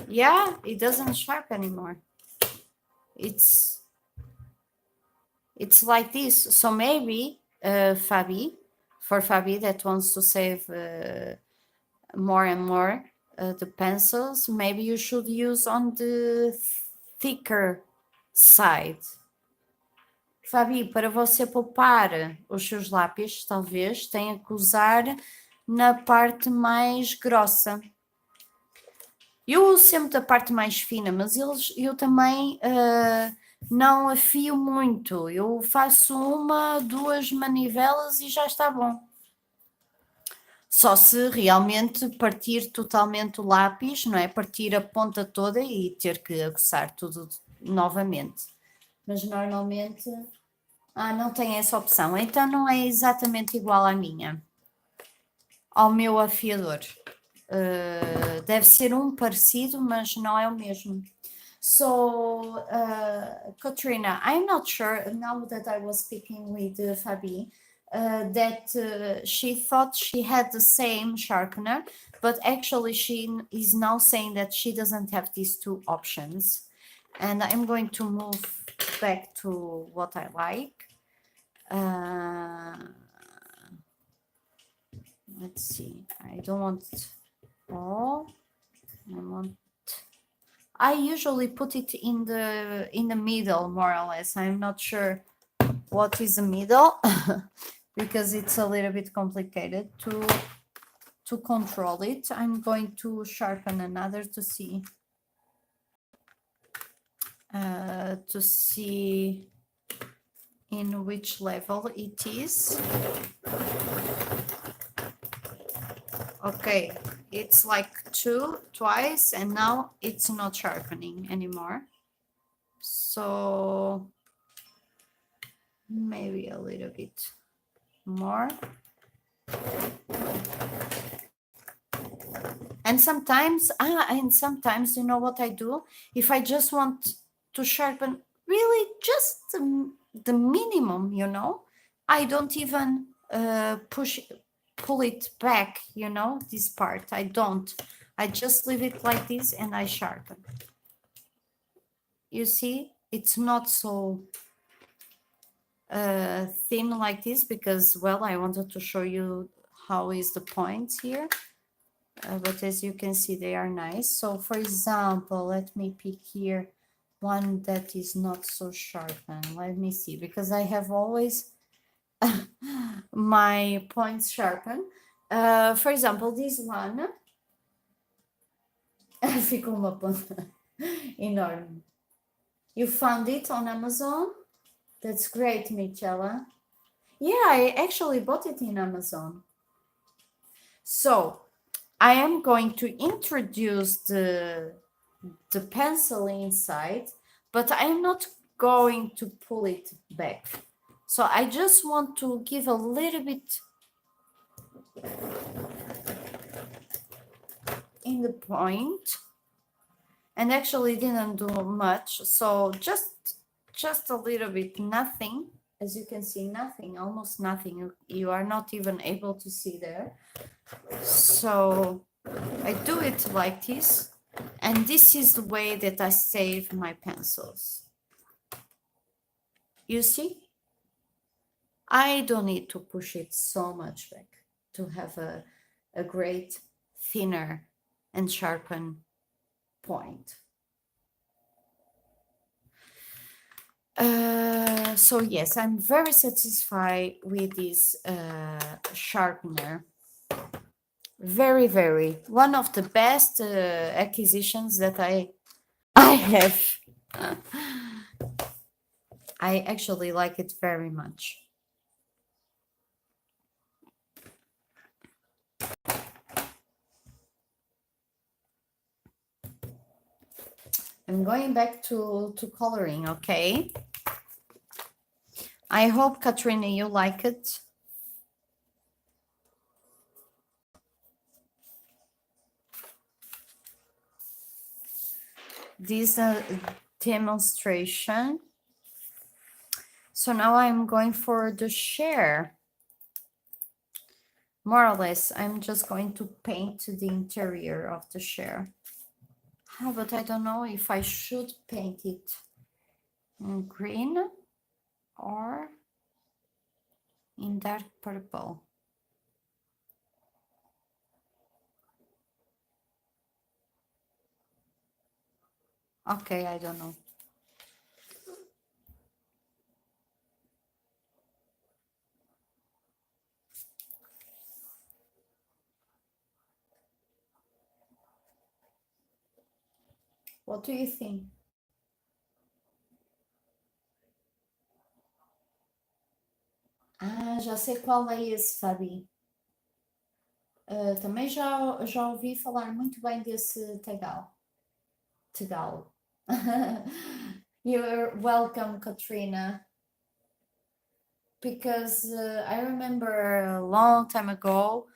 Yeah, it doesn't sharpen anymore. It's like this. So maybe Fabi, for Fabi that wants to save more and more the pencils, maybe you should use on the thicker side. Fabi, para você poupar os seus lápis, talvez tenha que usar na parte mais grossa. Eu uso sempre a parte mais fina, mas eu também não afio muito. Eu faço uma, duas manivelas e já está bom. Só se realmente partir totalmente o lápis, não é? Partir a ponta toda e ter que aguçar tudo novamente. Mas normalmente... não tem essa opção. Então não é exatamente igual à minha. Ao meu afiador. Deve ser um parecido, mas não é o mesmo. So, Katrina, I'm not sure, now that I was speaking with Fabi, that she thought she had the same sharpener, but actually she is now saying that she doesn't have these two options. And I'm going to move back to what I like. Let's see, I don't want all. I usually put it in the middle, more or less. I'm not sure what is the middle because it's a little bit complicated to control it. I'm going to sharpen another to see in which level it is. Okay, it's like twice, and now it's not sharpening anymore. So maybe a little bit more. And sometimes, you know what I do? If I just want to sharpen really just the minimum, you know, I don't even pull it back, you know, this part. I don't. I just leave it like this and I sharpen. You see, it's not so thin like this because, well, I wanted to show you how is the points here. But as you can see, they are nice. So for example, let me pick here one that is not so sharpened. Let me see, because I have always my points sharpened. For example, this one ficou uma ponta enorme. You found it on Amazon? That's great, Michela. Yeah, I actually bought it in Amazon. So I am going to introduce the pencil inside, but I'm not going to pull it back. So I just want to give a little bit in the point, and actually didn't do much. So just a little bit, nothing. As you can see, nothing, almost nothing. You are not even able to see there. So I do it like this, and this is the way that I save my pencils. You see? I don't need to push it so much back to have a great, thinner and sharpened point. So yes, I'm very satisfied with this sharpener. Very, very one of the best acquisitions that I have. I actually like it very much. I'm going back to coloring, okay? I hope, Katrina, you like it. This demonstration. So now I'm going for the share. More or less, I'm just going to paint the interior of the share. But I don't know if I should paint it in green or in dark purple. Okay, I don't know. What do you think? Ah, já sei qual é esse, Fabi. Também já ouvi falar muito bem desse Tegal. Tegal. You're welcome, Katrina. Because I remember a long time ago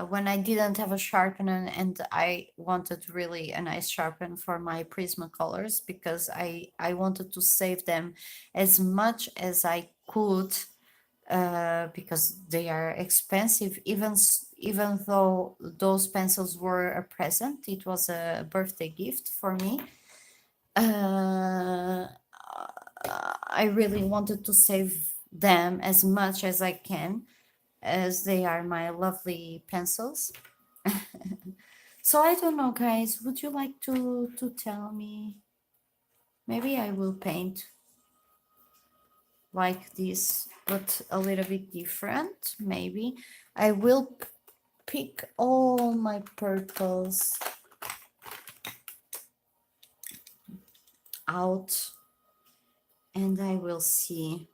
when I didn't have a sharpener and I wanted really a nice sharpen for my Prismacolors because I wanted to save them as much as I could because they are expensive, even though those pencils were a present. It was a birthday gift for me. I really wanted to save them as much as I can, as they are my lovely pencils. So I don't know, guys, would you like to tell me? Maybe I will paint like this, but a little bit different. Maybe I will pick all my purples out and I will see.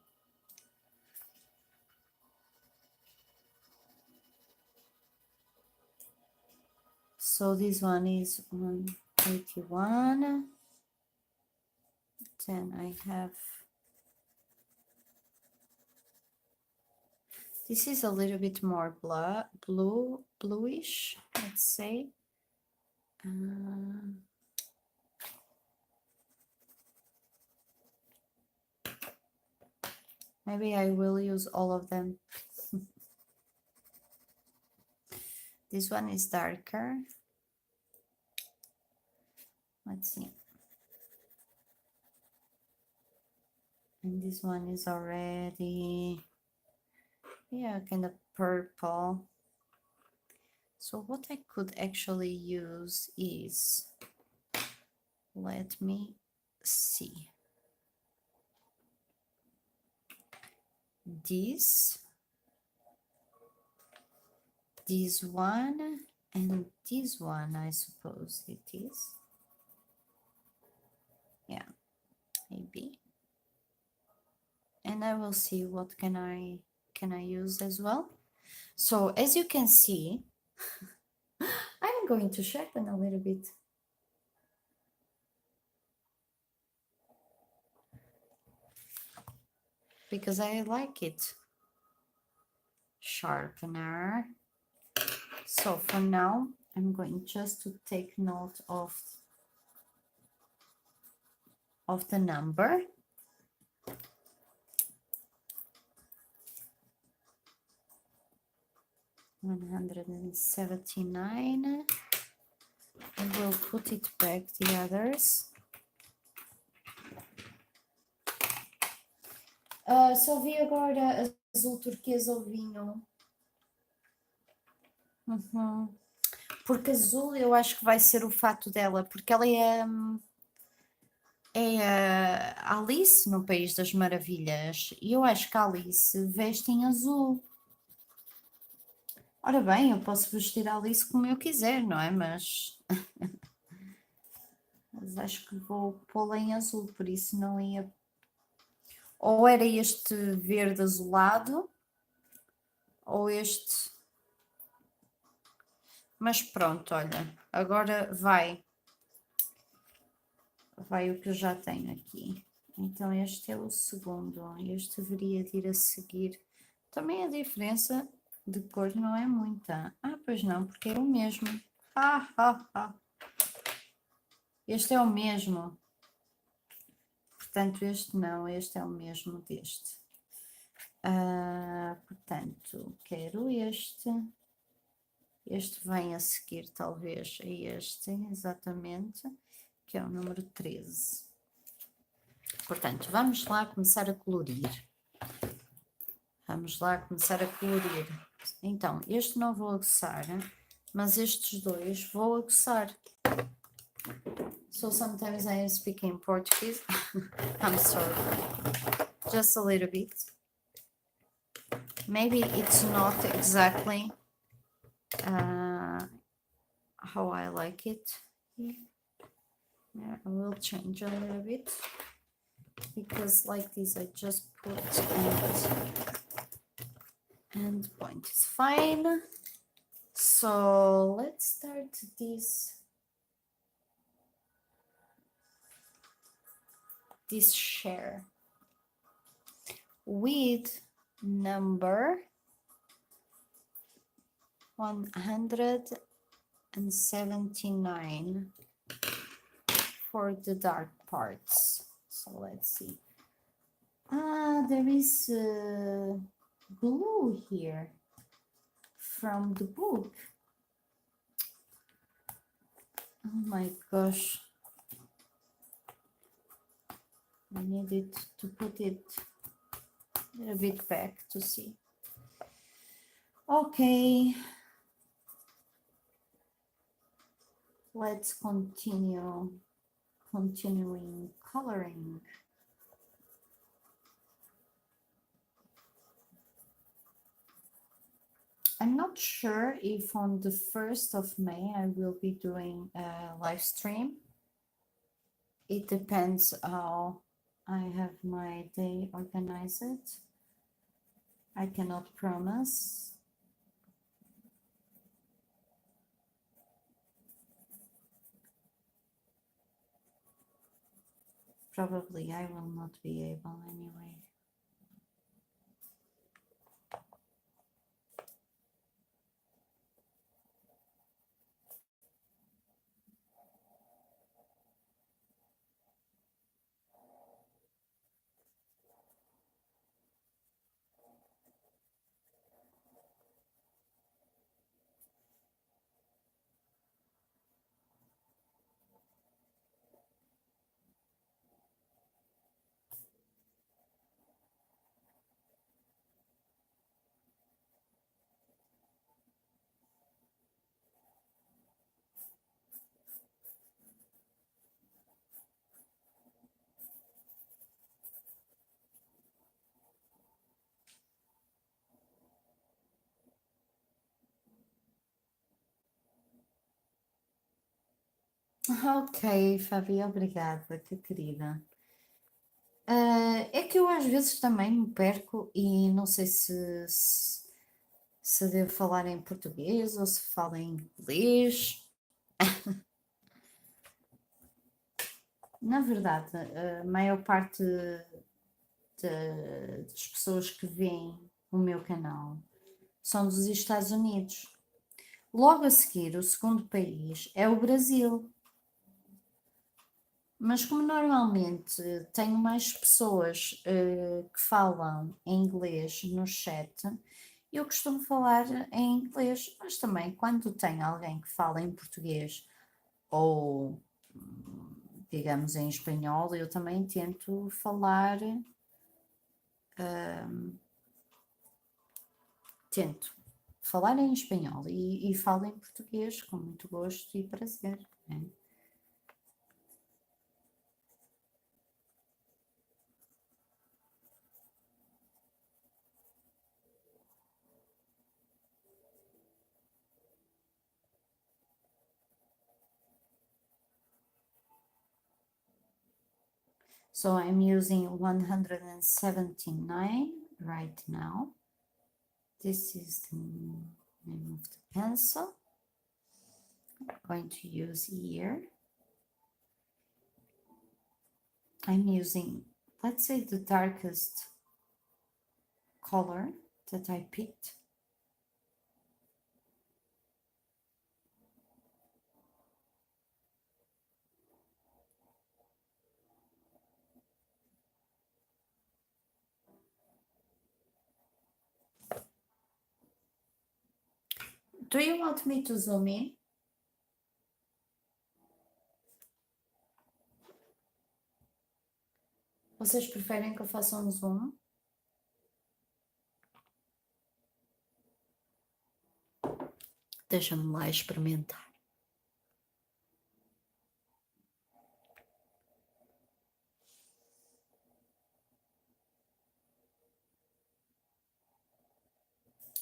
So this one is 181. Then I have, this is a little bit more bluish, let's say. Maybe I will use all of them. This one is darker. Let's see. And this one is already, yeah, kind of purple. So what I could actually use is, let me see. This one, and this one, I suppose it is. Yeah, maybe. And I will see what can I use as well. So as you can see, I'm going to sharpen a little bit. Because I like it. Sharpener. So for now, I'm going just to take note of the number. $179. I will put it back, the others. Só vi agora azul turquesa ou vinho. Porque azul eu acho que vai ser o fato dela, porque ela é a Alice no País das Maravilhas, e eu acho que a Alice veste em azul. Ora bem, eu posso vestir a Alice como eu quiser, não é? Mas acho que vou pô-la em azul, por isso não ia... Ou era este verde azulado, ou este... Mas pronto, olha, agora vai o que eu já tenho aqui. Então este é o segundo, este deveria de ir a seguir. Também a diferença de cor não é muita. Ah, pois não, porque é o mesmo. Este é o mesmo. Portanto, este não, este é o mesmo deste. Portanto, quero este. Este vem a seguir, talvez, a este, exatamente, que é o número 13. Portanto, vamos lá começar a colorir. Vamos lá começar a colorir. Então, este não vou aguçar, mas estes dois vou aguçar. So sometimes I am speaking Portuguese. I'm sorry. Just a little bit. Maybe it's not exactly how I like it. Yeah, I will change a little bit because like this I just put and point is fine. So let's start this share with number 179 for the dark parts. So let's see. There is glue here from the book. Oh my gosh. I needed to put it a little bit back to see. Okay. Let's continuing coloring. I'm not sure if on the 1st of May I will be doing a live stream. It depends how I have my day organized. I cannot promise. Probably I will not be able anyway. Ok, Fabi, obrigada, que querida. É que eu às vezes também me perco e não sei se devo falar em português ou se falo em inglês. Na verdade, a maior parte das pessoas que veem o meu canal são dos Estados Unidos. Logo a seguir, o segundo país é o Brasil. Mas como normalmente tenho mais pessoas que falam em inglês no chat, eu costumo falar em inglês, mas também quando tem alguém que fala em português ou, digamos, em espanhol, eu também tento falar, em espanhol e falo em português com muito gosto e prazer, né? So I'm using 179 right now. This is the name of the pencil. I'm going to use here. I'm using, let's say, the darkest color that I picked. Do you want me to zoom in? Vocês preferem que eu faça um zoom? Deixa-me lá experimentar.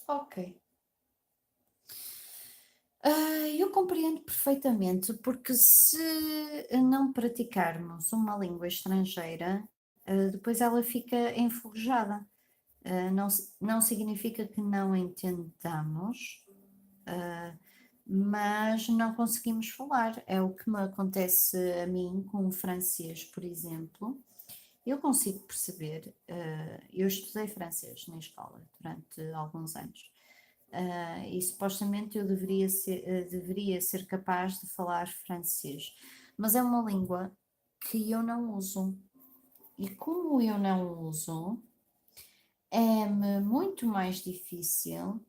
Ok. Eu compreendo perfeitamente, porque se não praticarmos uma língua estrangeira, depois ela fica enferrujada. Não significa que não entendamos, mas não conseguimos falar. É o que me acontece a mim com o francês, por exemplo. Eu consigo perceber, eu estudei francês na escola durante alguns anos. E supostamente eu deveria ser capaz de falar francês, mas é uma língua que eu não uso. E como eu não uso, é-me muito mais difícil,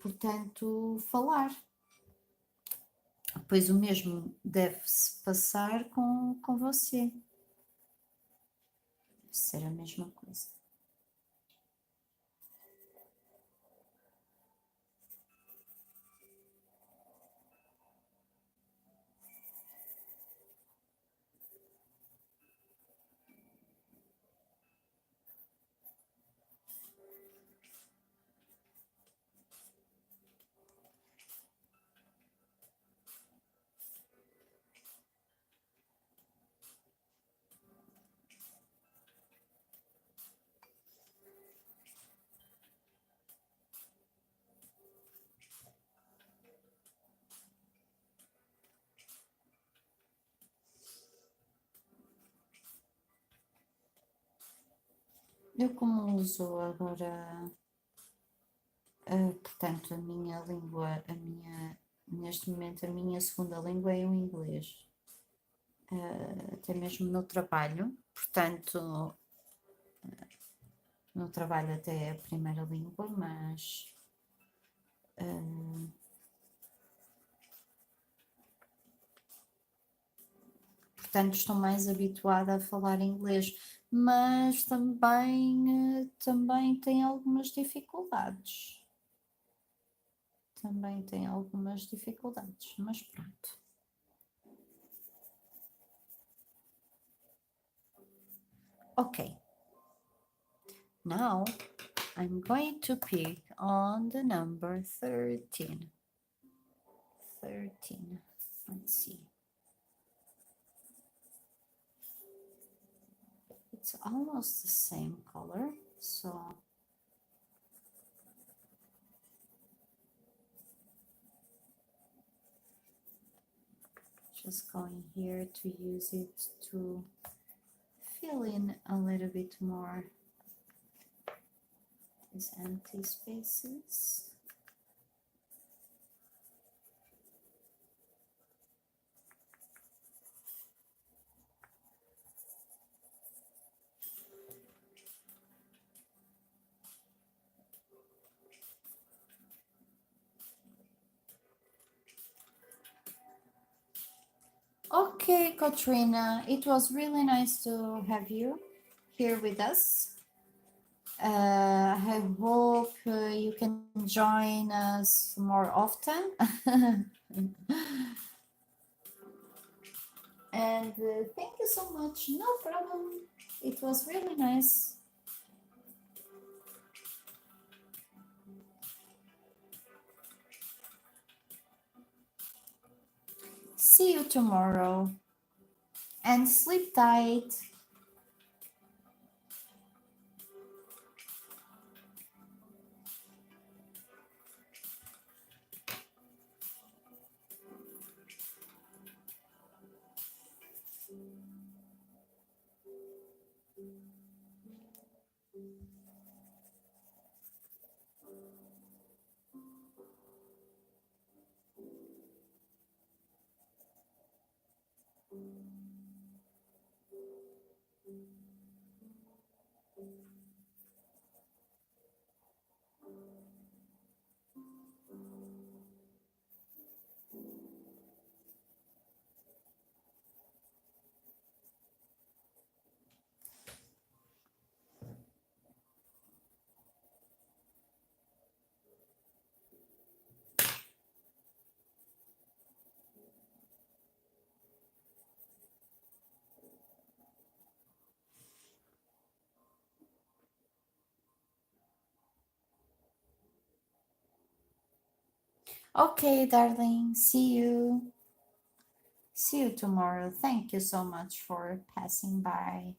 portanto, falar. Pois o mesmo deve-se passar com você. Deve ser a mesma coisa. Eu como uso agora, portanto, a minha língua, neste momento a minha segunda língua é o inglês, até mesmo no trabalho, portanto, no trabalho até é a primeira língua, mas portanto estou mais habituada a falar inglês, mas também tem algumas dificuldades. Também tem algumas dificuldades, mas pronto. Ok. Now I'm going to pick on the number 13. 13. Let's see. It's almost the same color, so just going here to use it to fill in a little bit more these empty spaces. Okay, Katrina, it was really nice to have you here with us. I hope you can join us more often. And thank you so much. No problem. It was really nice. See you tomorrow. And sleep tight. Okay, darling. See you. See you tomorrow. Thank you so much for passing by.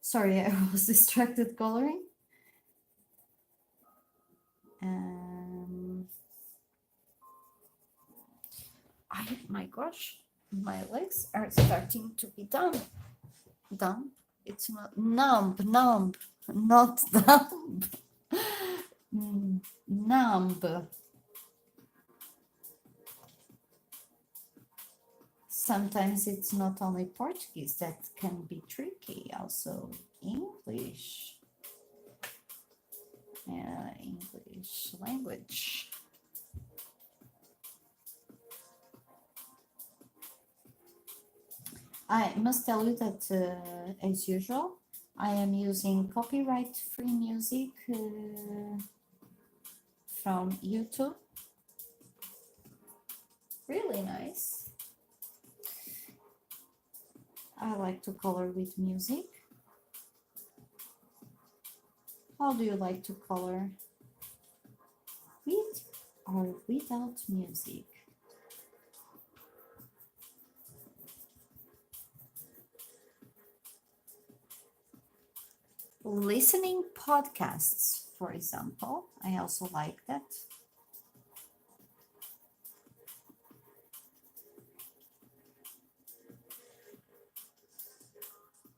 Sorry, I was distracted coloring. My gosh, my legs are starting to be dumb. Dumb? It's not numb, not dumb. Numb. Sometimes it's not only Portuguese that can be tricky, also English. Yeah, English language. I must tell you that, as usual, I am using copyright-free music from YouTube. Really nice. I like to color with music. How do you like to color? With or without music? Listening podcasts, for example. I also like that.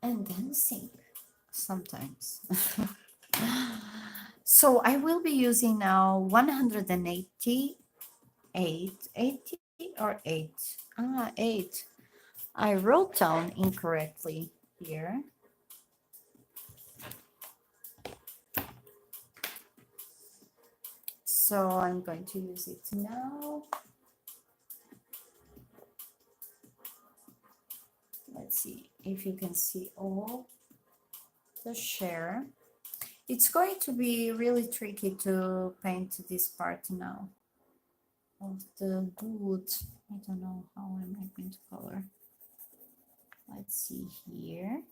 And dancing sometimes. So I will be using now 180, 80 or 8. 8. I wrote down incorrectly here. So I'm going to use it now. Let's see if you can see all the share. It's going to be really tricky to paint this part now of the wood. I don't know how am I going to color. Let's see here.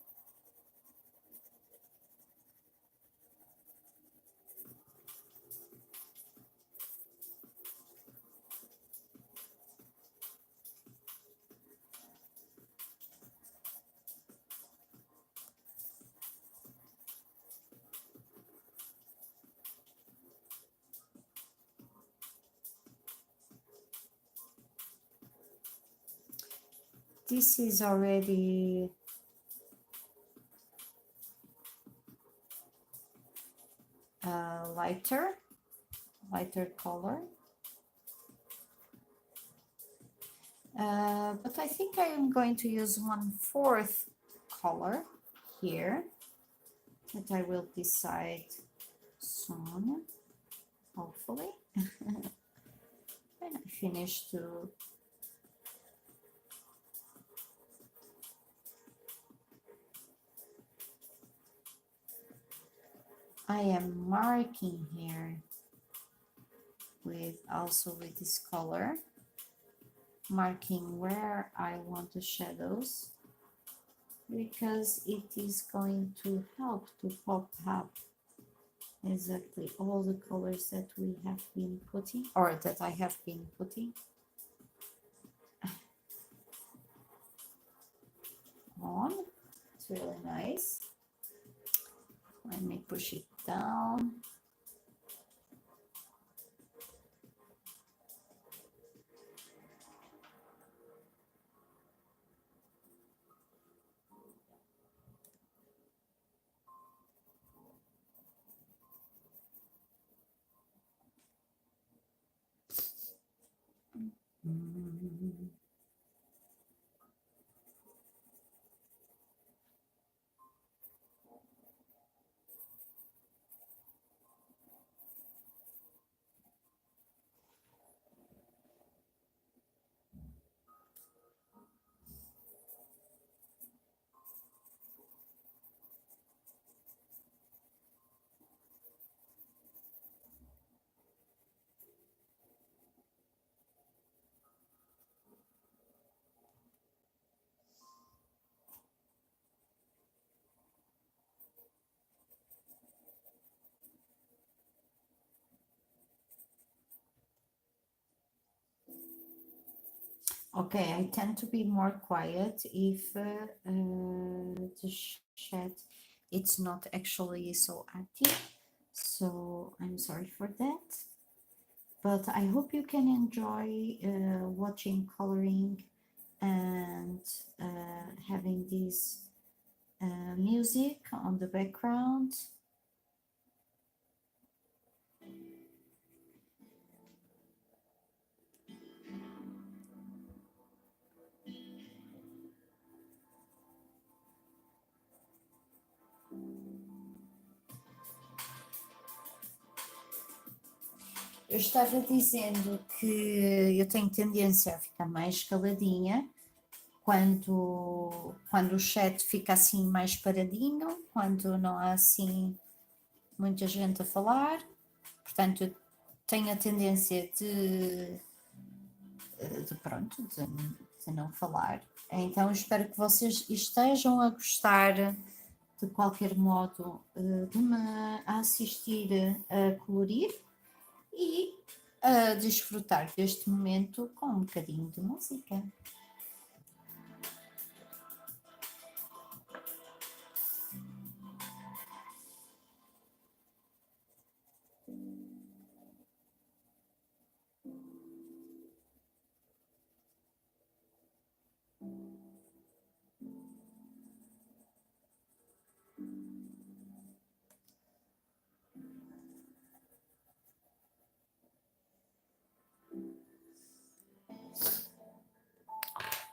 This is already lighter color. But I think I am going to use 1/4 color here that I will decide soon, hopefully. When I finish to I am marking here with this color, marking where I want the shadows, because it is going to help to pop up exactly all the colors that we have been putting, or that I have been putting on. It's really nice. Let me push it down. Okay, I tend to be more quiet if the chat it's not actually so active, so I'm sorry for that. But I hope you can enjoy watching coloring and having this music on the background. Eu estava dizendo que eu tenho tendência a ficar mais caladinha quando o chat fica assim mais paradinho, quando não há assim muita gente a falar. Portanto, eu tenho a tendência de não falar. Então, espero que vocês estejam a gostar de qualquer modo de me assistir a colorir e a desfrutar deste momento com um bocadinho de música.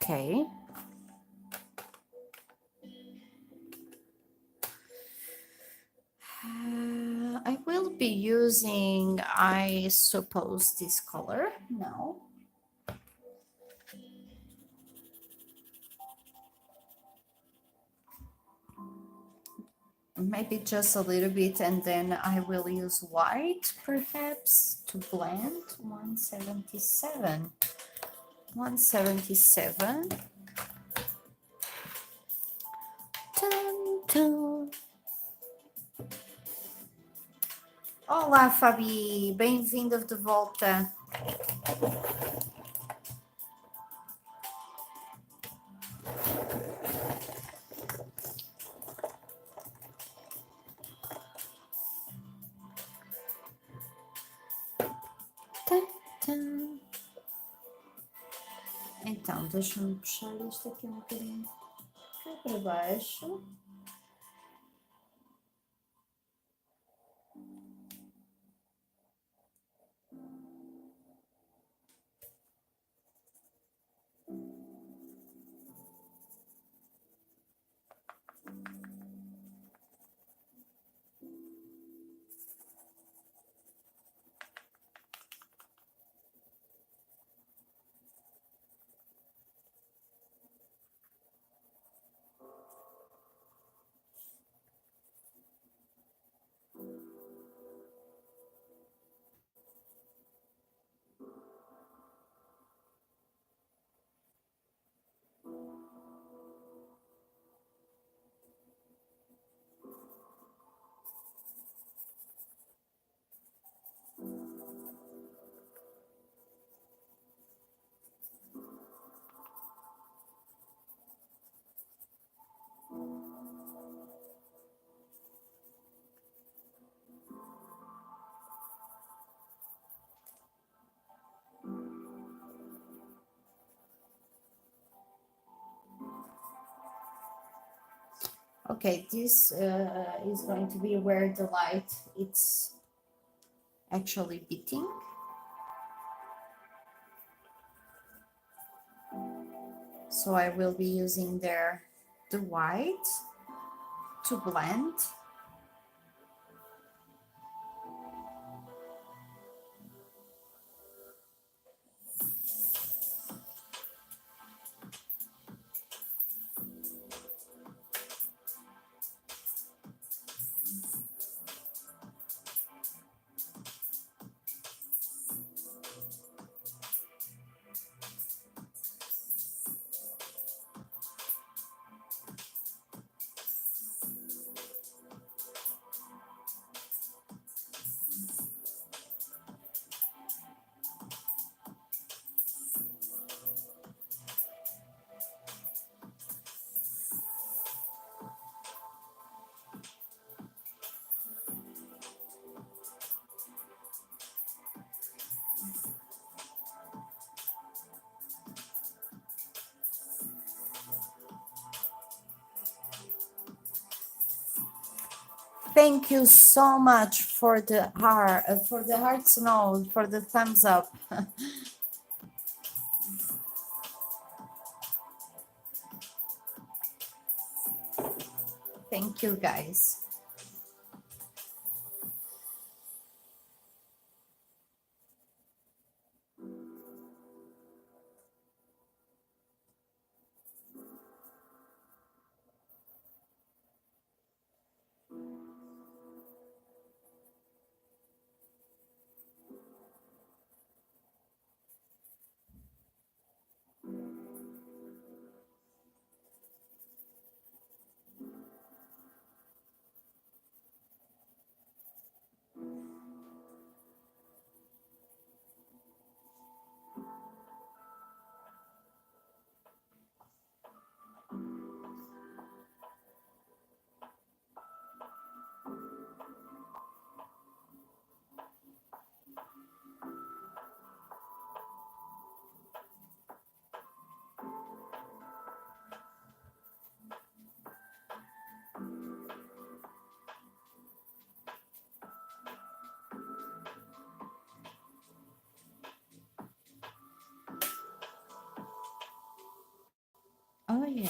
Okay. I will be using, I suppose, this color now. Maybe just a little bit, and then I will use white perhaps to blend. 177. 177. Tum, tum. Olá, Fabi, bem-vinda de volta. Tum, tum. Então, deixa-me puxar isto aqui um bocadinho cá para baixo. Okay, this is going to be where the light it's actually beating. So I will be using there the white to blend. Thank you so much for the hearts, no, for the thumbs up. Thank you, guys. Oh, yeah.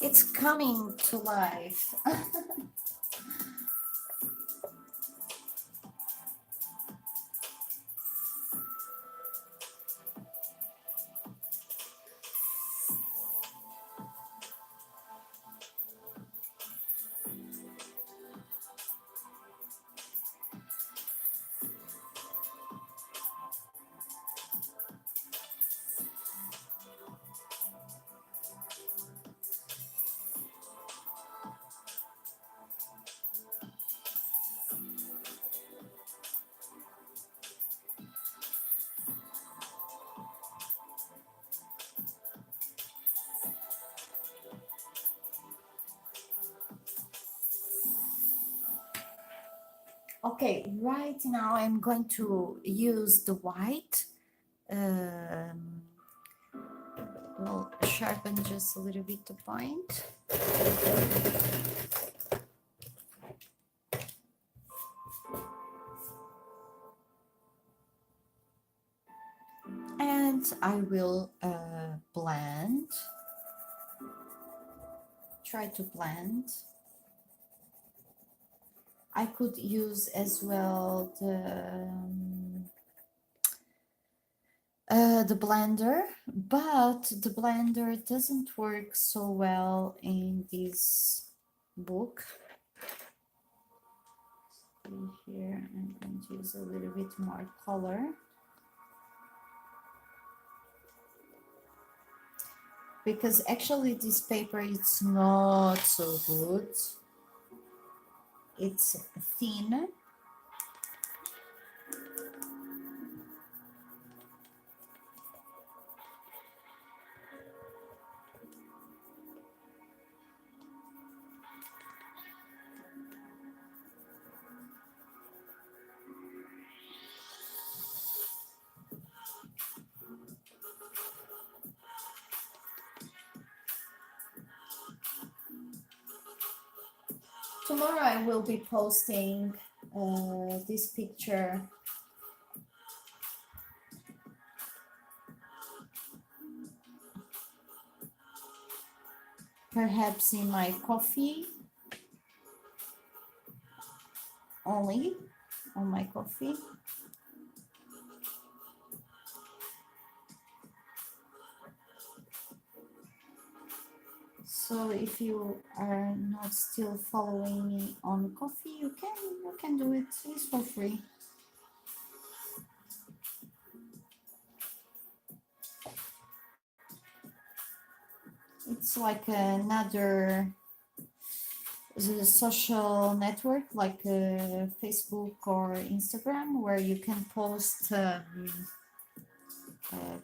It's coming to life. Okay, right now I'm going to use the white. We'll sharpen just a little bit the point. And I will blend. Try to blend. I could use as well the blender, but the blender doesn't work so well in this book. Here I'm going to use a little bit more color. Because actually this paper is not so good. It's thin. Tomorrow I will be posting this picture perhaps in my coffee, only on my coffee. So if you are not still following me on coffee, you can do it. It's for free. It's like another social network like Facebook or Instagram where you can post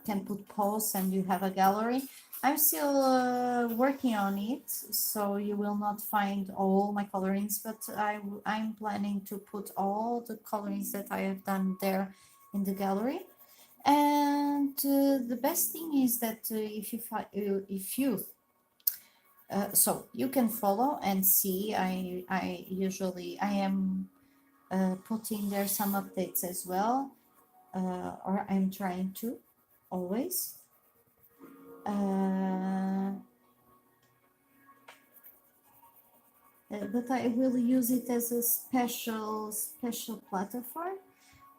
can put posts and you have a gallery. I'm still working on it, so you will not find all my colorings, but I'm planning to put all the colorings that I have done there in the gallery. And the best thing is that if you so you can follow and see. I usually I am putting there some updates as well, or I'm trying to always. But I will use it as a special platform.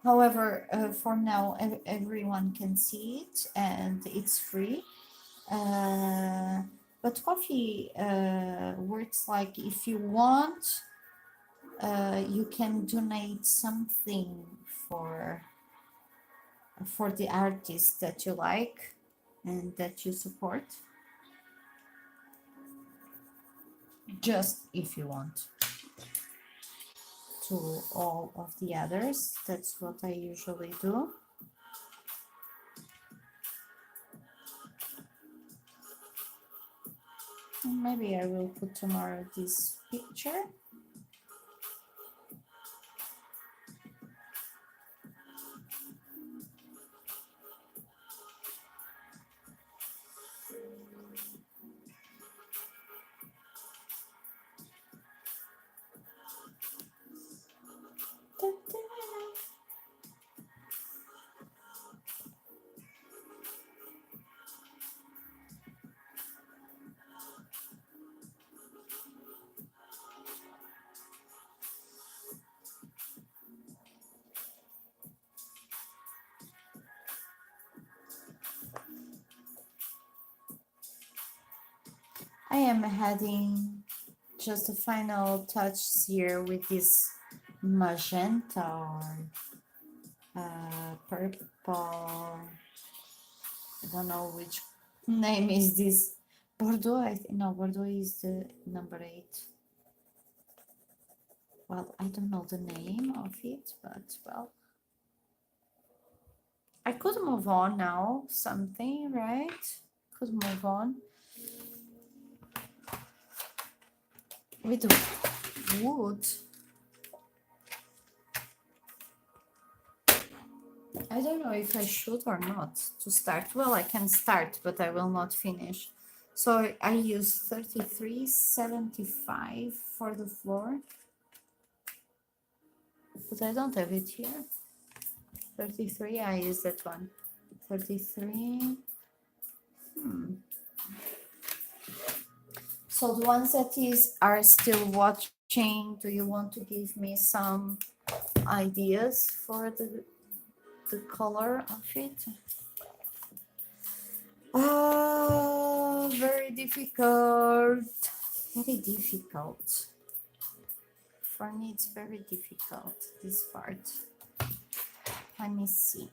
However, for now, everyone can see it and it's free. But coffee works like if you want, you can donate something for the artist that you like and that you support. Just if you want. To all of the others, that's what I usually do. And maybe I will put tomorrow this picture. I am adding just a final touch here with this magenta or purple. I don't know which name is this. Bordeaux, I think. No, Bordeaux is the number 8. Well, I don't know the name of it, but well, I could move on now. Something, right? Could move on with wood. I don't know if I should or not to start. Well, I can start, but I will not finish. So I use 33.75 for the floor, but I don't have it here. 33, I use that one. 33. So the ones that are still watching, do you want to give me some ideas for the color of it? Very difficult. Very difficult. For me, it's very difficult, this part. Let me see.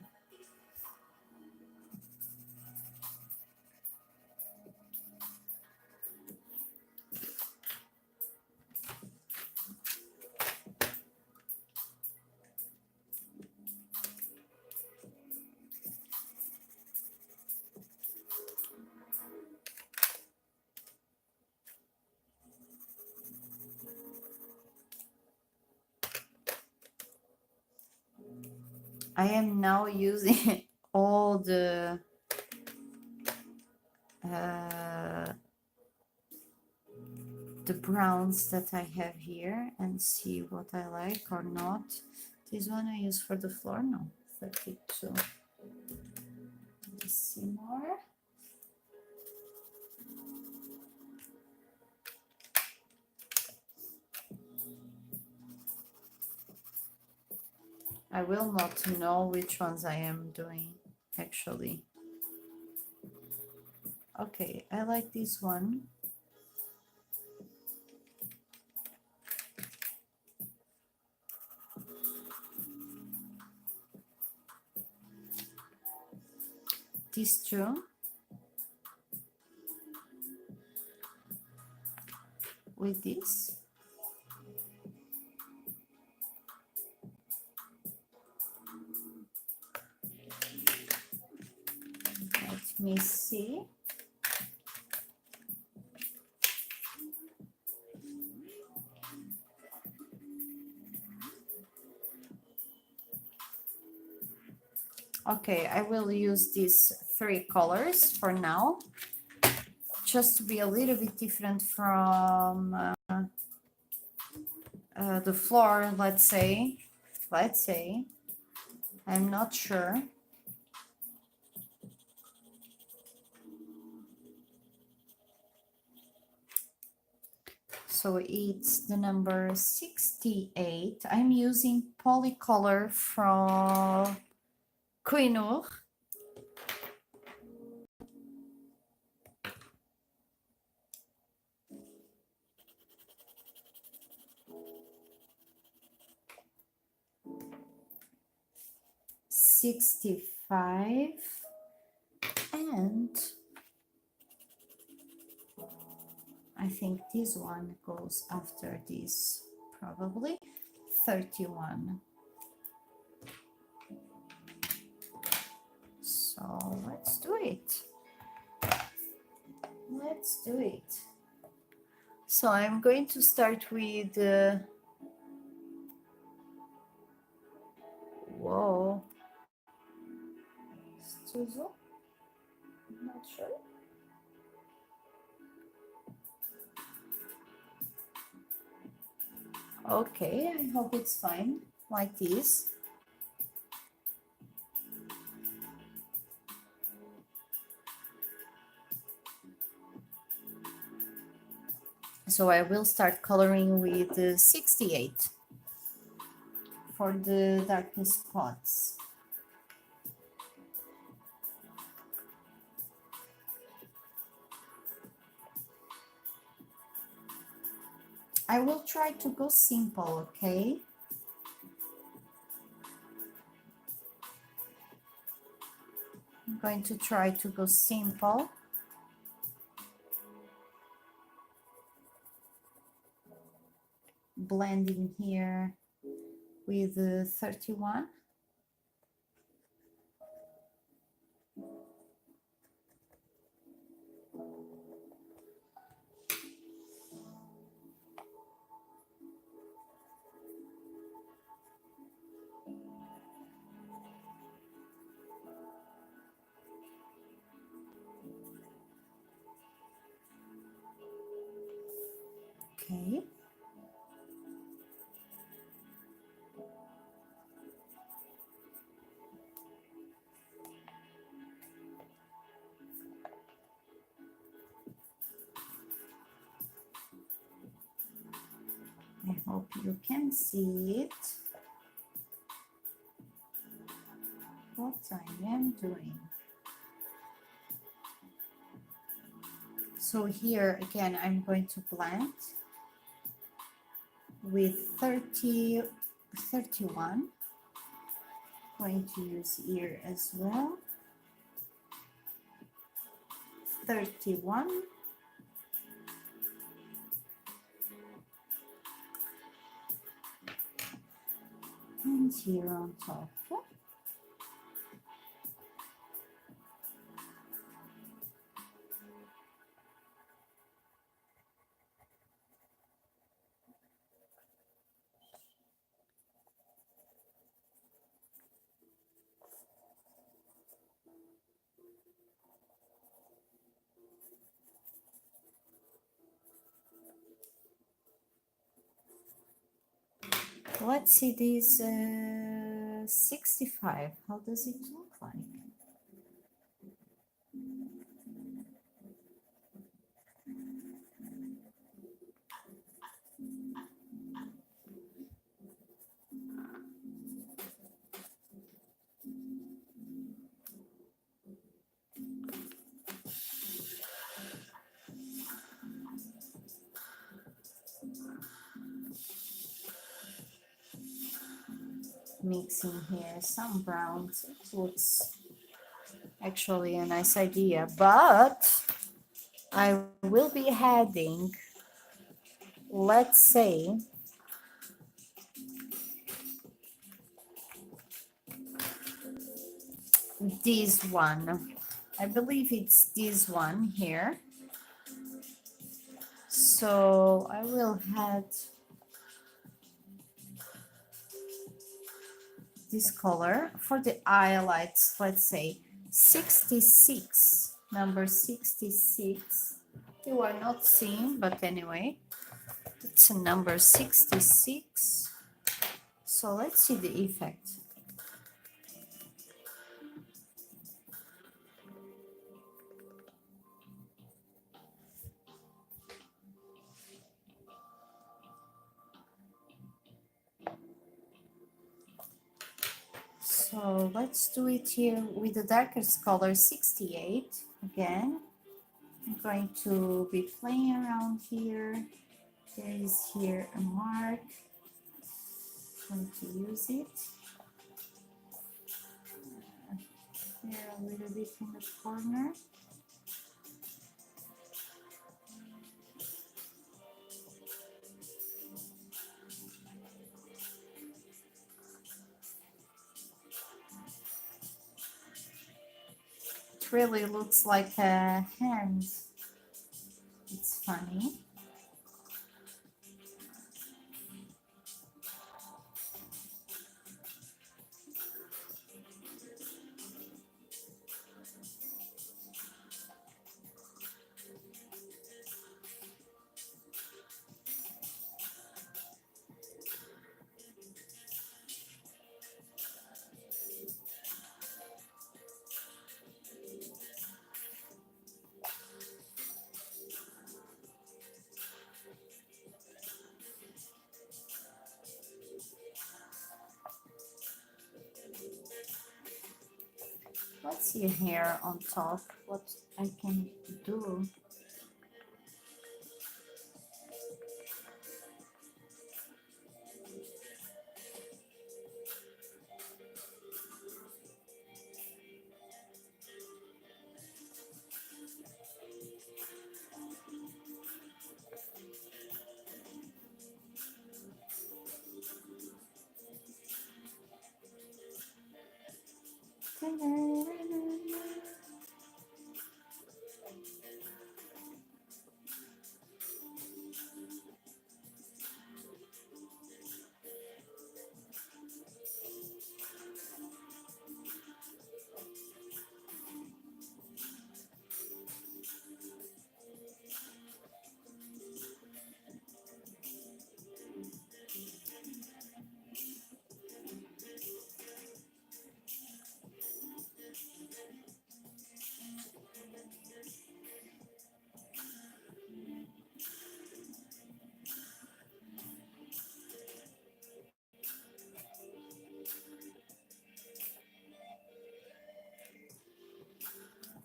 I am now using all the browns that I have here and see what I like or not. This one I use for the floor, no, 32. Let's see more. I will not know which ones I am doing, actually. Okay, I like this one. These two. With this. me see. Okay, I will use these 3 colors for now, just to be a little bit different from the floor, let's say. I'm not sure. So it's the number 68. I'm using polycolor from koh-i-noor. $65 and I think this one goes after this, probably 31. So let's do it. So I'm going to start with whoa, Stuzo? I'm not sure. Okay, I hope it's fine like this. So I will start coloring with 68 for the darkest spots. I will try to go simple, okay? I'm going to try to go simple. Blending here with 31. Okay. I hope you can see it. What I am doing. So here again, I'm going to blend with 31. Going to use here as well. 31. And here on top. Let's see this 65. How does it look like? Mixing here some browns. It looks actually a nice idea, but I will be adding, let's say, this one. I believe it's this one here. So I will add this color for the highlights. Let's say 66, number 66. You are not seeing, but anyway, it's a number 66. So let's see the effect. So let's do it here with the darkest color 68 again. I'm going to be playing around here. There is here a mark. I'm going to use it. Here a little bit in the corner. It really looks like a hand. It's funny. Let's see here on top what I can do.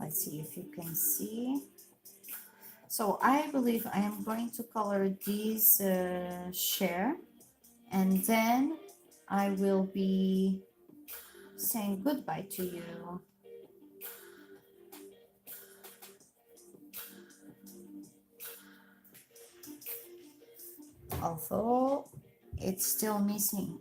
Let's see if you can see. So I believe I am going to color this share, and then I will be saying goodbye to you. Although it's still missing.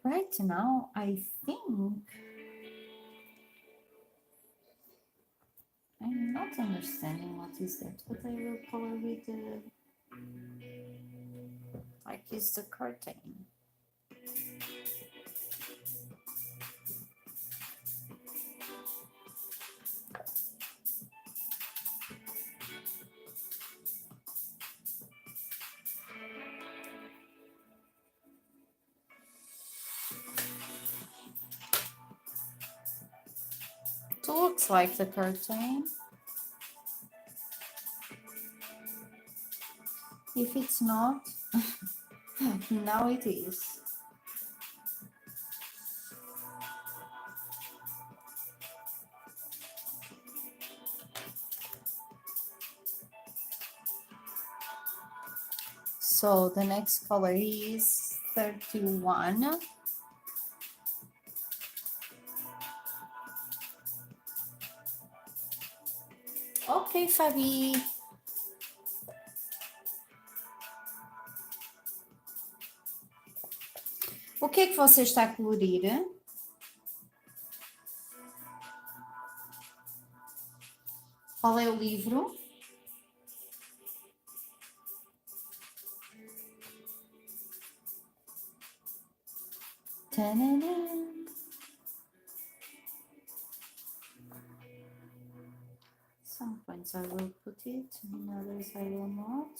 Right now, I think I'm not understanding what is that, but I will color with the, like it's the curtain. looks like the curtain. If it's not, now it is. So the next color is 31. Ok, Fabi. O que é que você está a colorir? Qual é o livro? Tanana. Some points I will put it, in others I will not.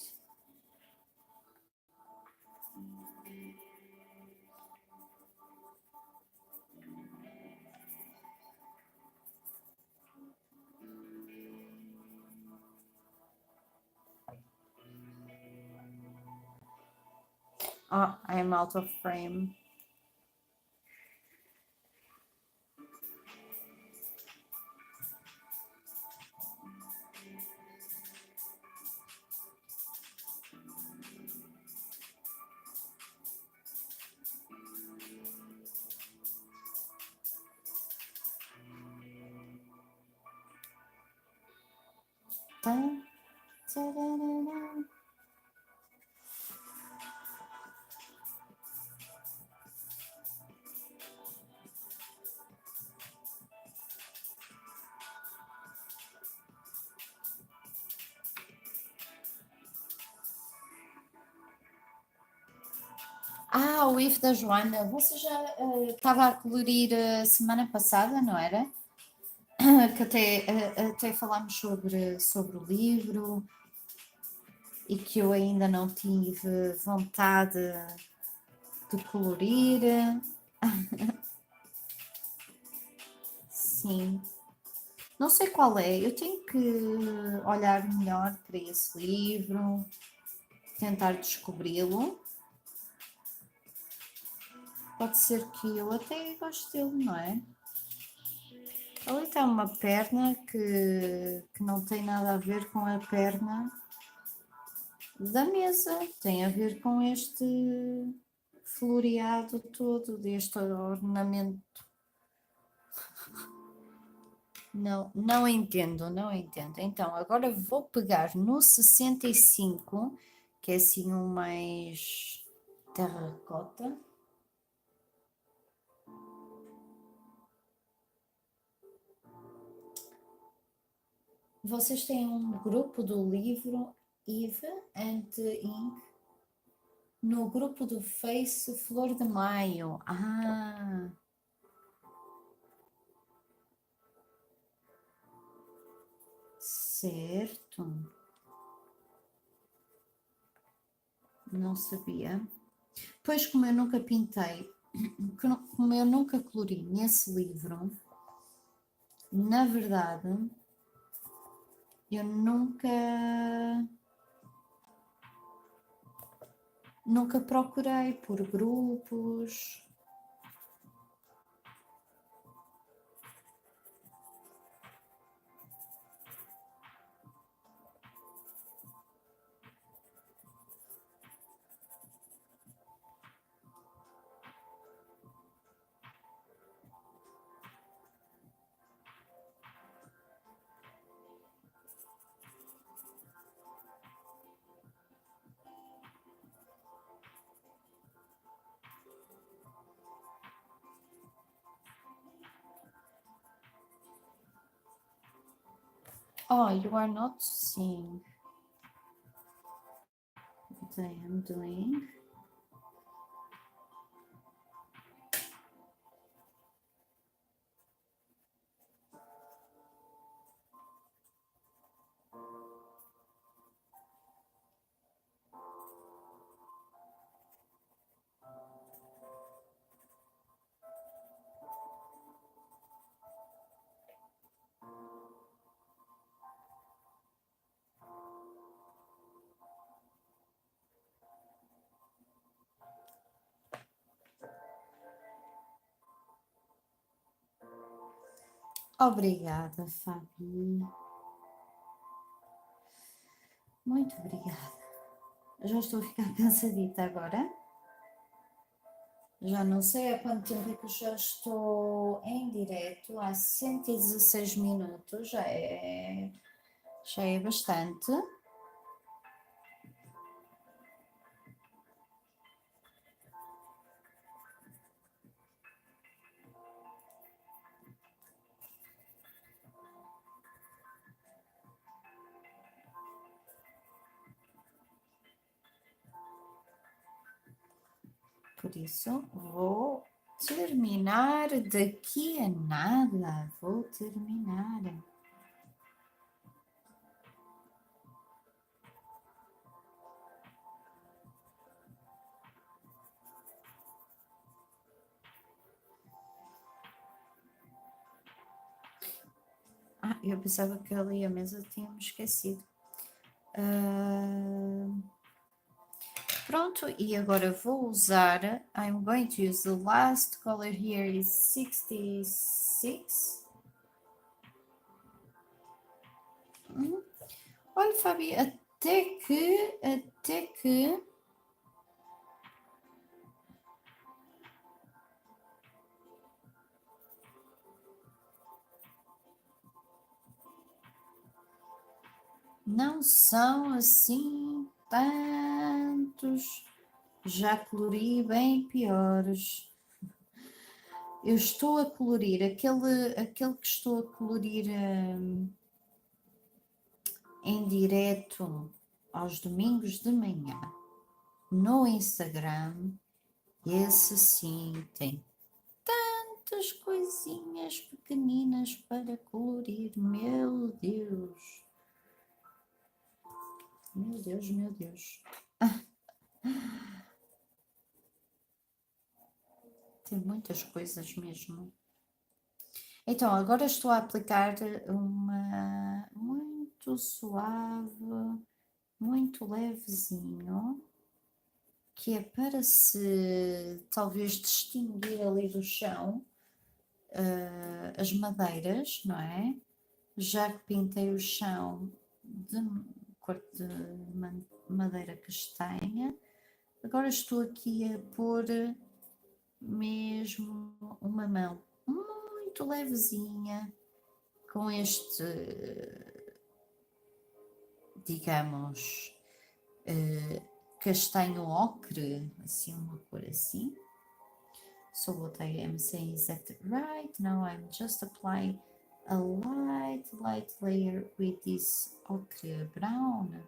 Oh, I am out of frame. Ah, o if da Joana. Você já estava a colorir semana passada, não era? Que até falámos sobre o livro e que eu ainda não tive vontade de colorir. Sim. Não sei qual é, eu tenho que olhar melhor para esse livro, tentar descobri-lo. Pode ser que eu até goste dele, não é? Ali está uma perna que não tem nada a ver com a perna da mesa, tem a ver com este floreado todo, deste ornamento. Não entendo, não entendo. Então, agora vou pegar no 65, que é assim um mais terracota. Vocês têm um grupo do livro Eve and Ink no grupo do Face Flor de Maio. Ah! Certo. Não sabia. Pois, como eu nunca pintei, como eu nunca colori nesse livro, na verdade, eu nunca procurei por grupos. Oh, you are not seeing what I am doing. Obrigada, Fabi. Muito obrigada. Já estou a ficar cansadita agora. Já não sei há quanto tempo é que já estou em direto, há 116 minutos, já é bastante. Por isso, vou terminar daqui a nada, vou terminar. Ah, eu pensava que ali a mesa tínhamos esquecido. Pronto, e agora vou usar, I'm going to use the last color here is 66. Olha, Fabi, até que não são assim tantos. Já colori bem piores. Eu estou a colorir aquele que estou a colorir em direto aos domingos de manhã no Instagram. Esse sim tem tantas coisinhas pequeninas para colorir. Meu Deus. Meu Deus, meu Deus. Tem muitas coisas mesmo. Então, agora estou a aplicar uma muito suave, muito levezinho, que é para se talvez distinguir ali do chão as madeiras, não é? Já que pintei o chão de cor de madeira castanha, agora estou aqui a pôr mesmo uma mão muito levezinha com este, digamos, castanho ocre, assim uma cor assim. So what I am saying is that right now I'm just applying a light layer with this ochre brown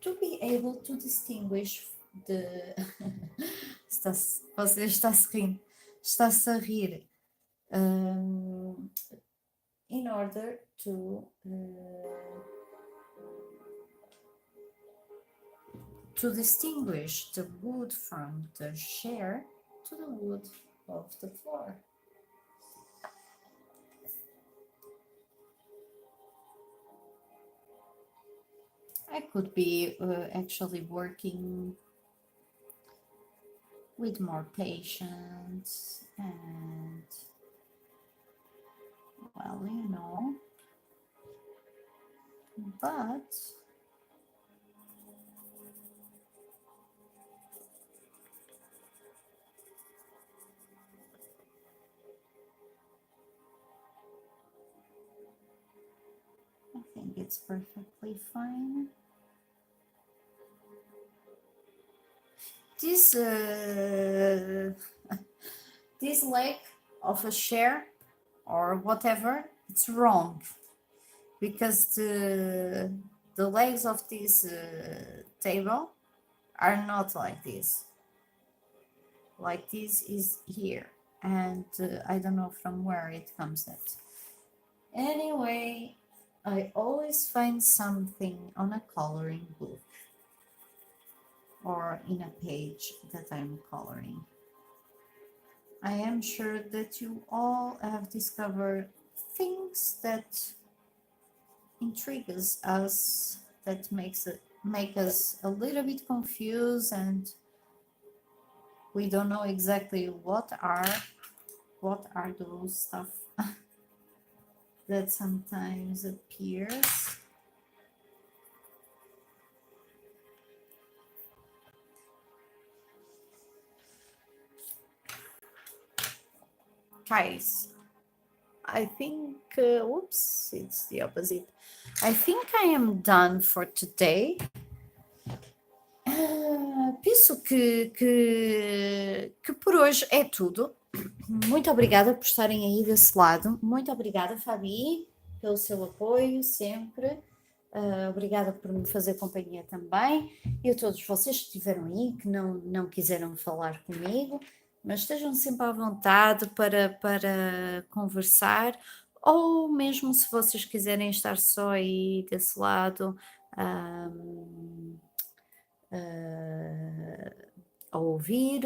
to be able to distinguish the você está-se a rir in order to distinguish the wood from the chair to the wood of the floor. I could be actually working with more patience and, well, you know, but I think it's perfectly fine. This this leg of a chair or whatever, it's wrong, because the legs of this table are not like this. Like this is here, and I don't know from where it comes that. Anyway, I always find something on a coloring book or in a page that I'm coloring. I am sure that you all have discovered things that intrigue us, that make us a little bit confused, and we don't know exactly what are those stuff. that sometimes appears. Guys, I think, oops, it's the opposite. I think I am done for today. Penso que por hoje é tudo. Muito obrigada por estarem aí desse lado. Muito obrigada, Fabi, pelo seu apoio sempre. Obrigada por me fazer companhia também. E a todos vocês que estiveram aí, que não quiseram falar comigo, mas estejam sempre à vontade para conversar, ou mesmo se vocês quiserem estar só aí desse lado, a ouvir,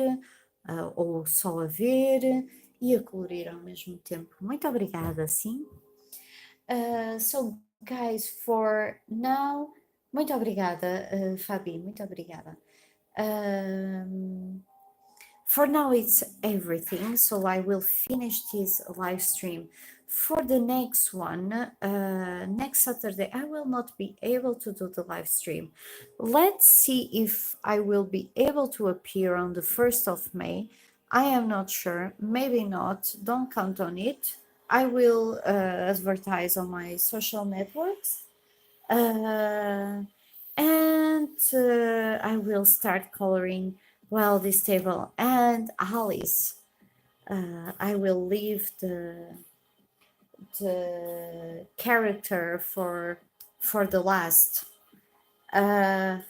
ou só a ver e a colorir ao mesmo tempo. Muito obrigada, sim. So, guys, for now, muito obrigada, Fabi, muito obrigada. For now, it's everything. So I will finish this live stream. For the next one, next Saturday, I will not be able to do the live stream. Let's see if I will be able to appear on the 1st of May. I am not sure, maybe not, don't count on it. I will advertise on my social networks. And I will start coloring well this table. And Alice, I will leave the character for the last. And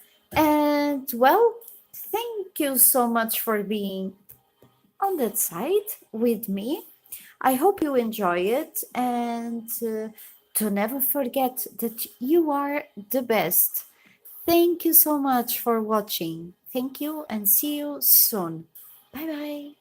well, thank you so much for being on that side with me. I hope you enjoy it, and to never forget that you are the best. Thank you so much for watching. Thank you and see you soon. Bye bye.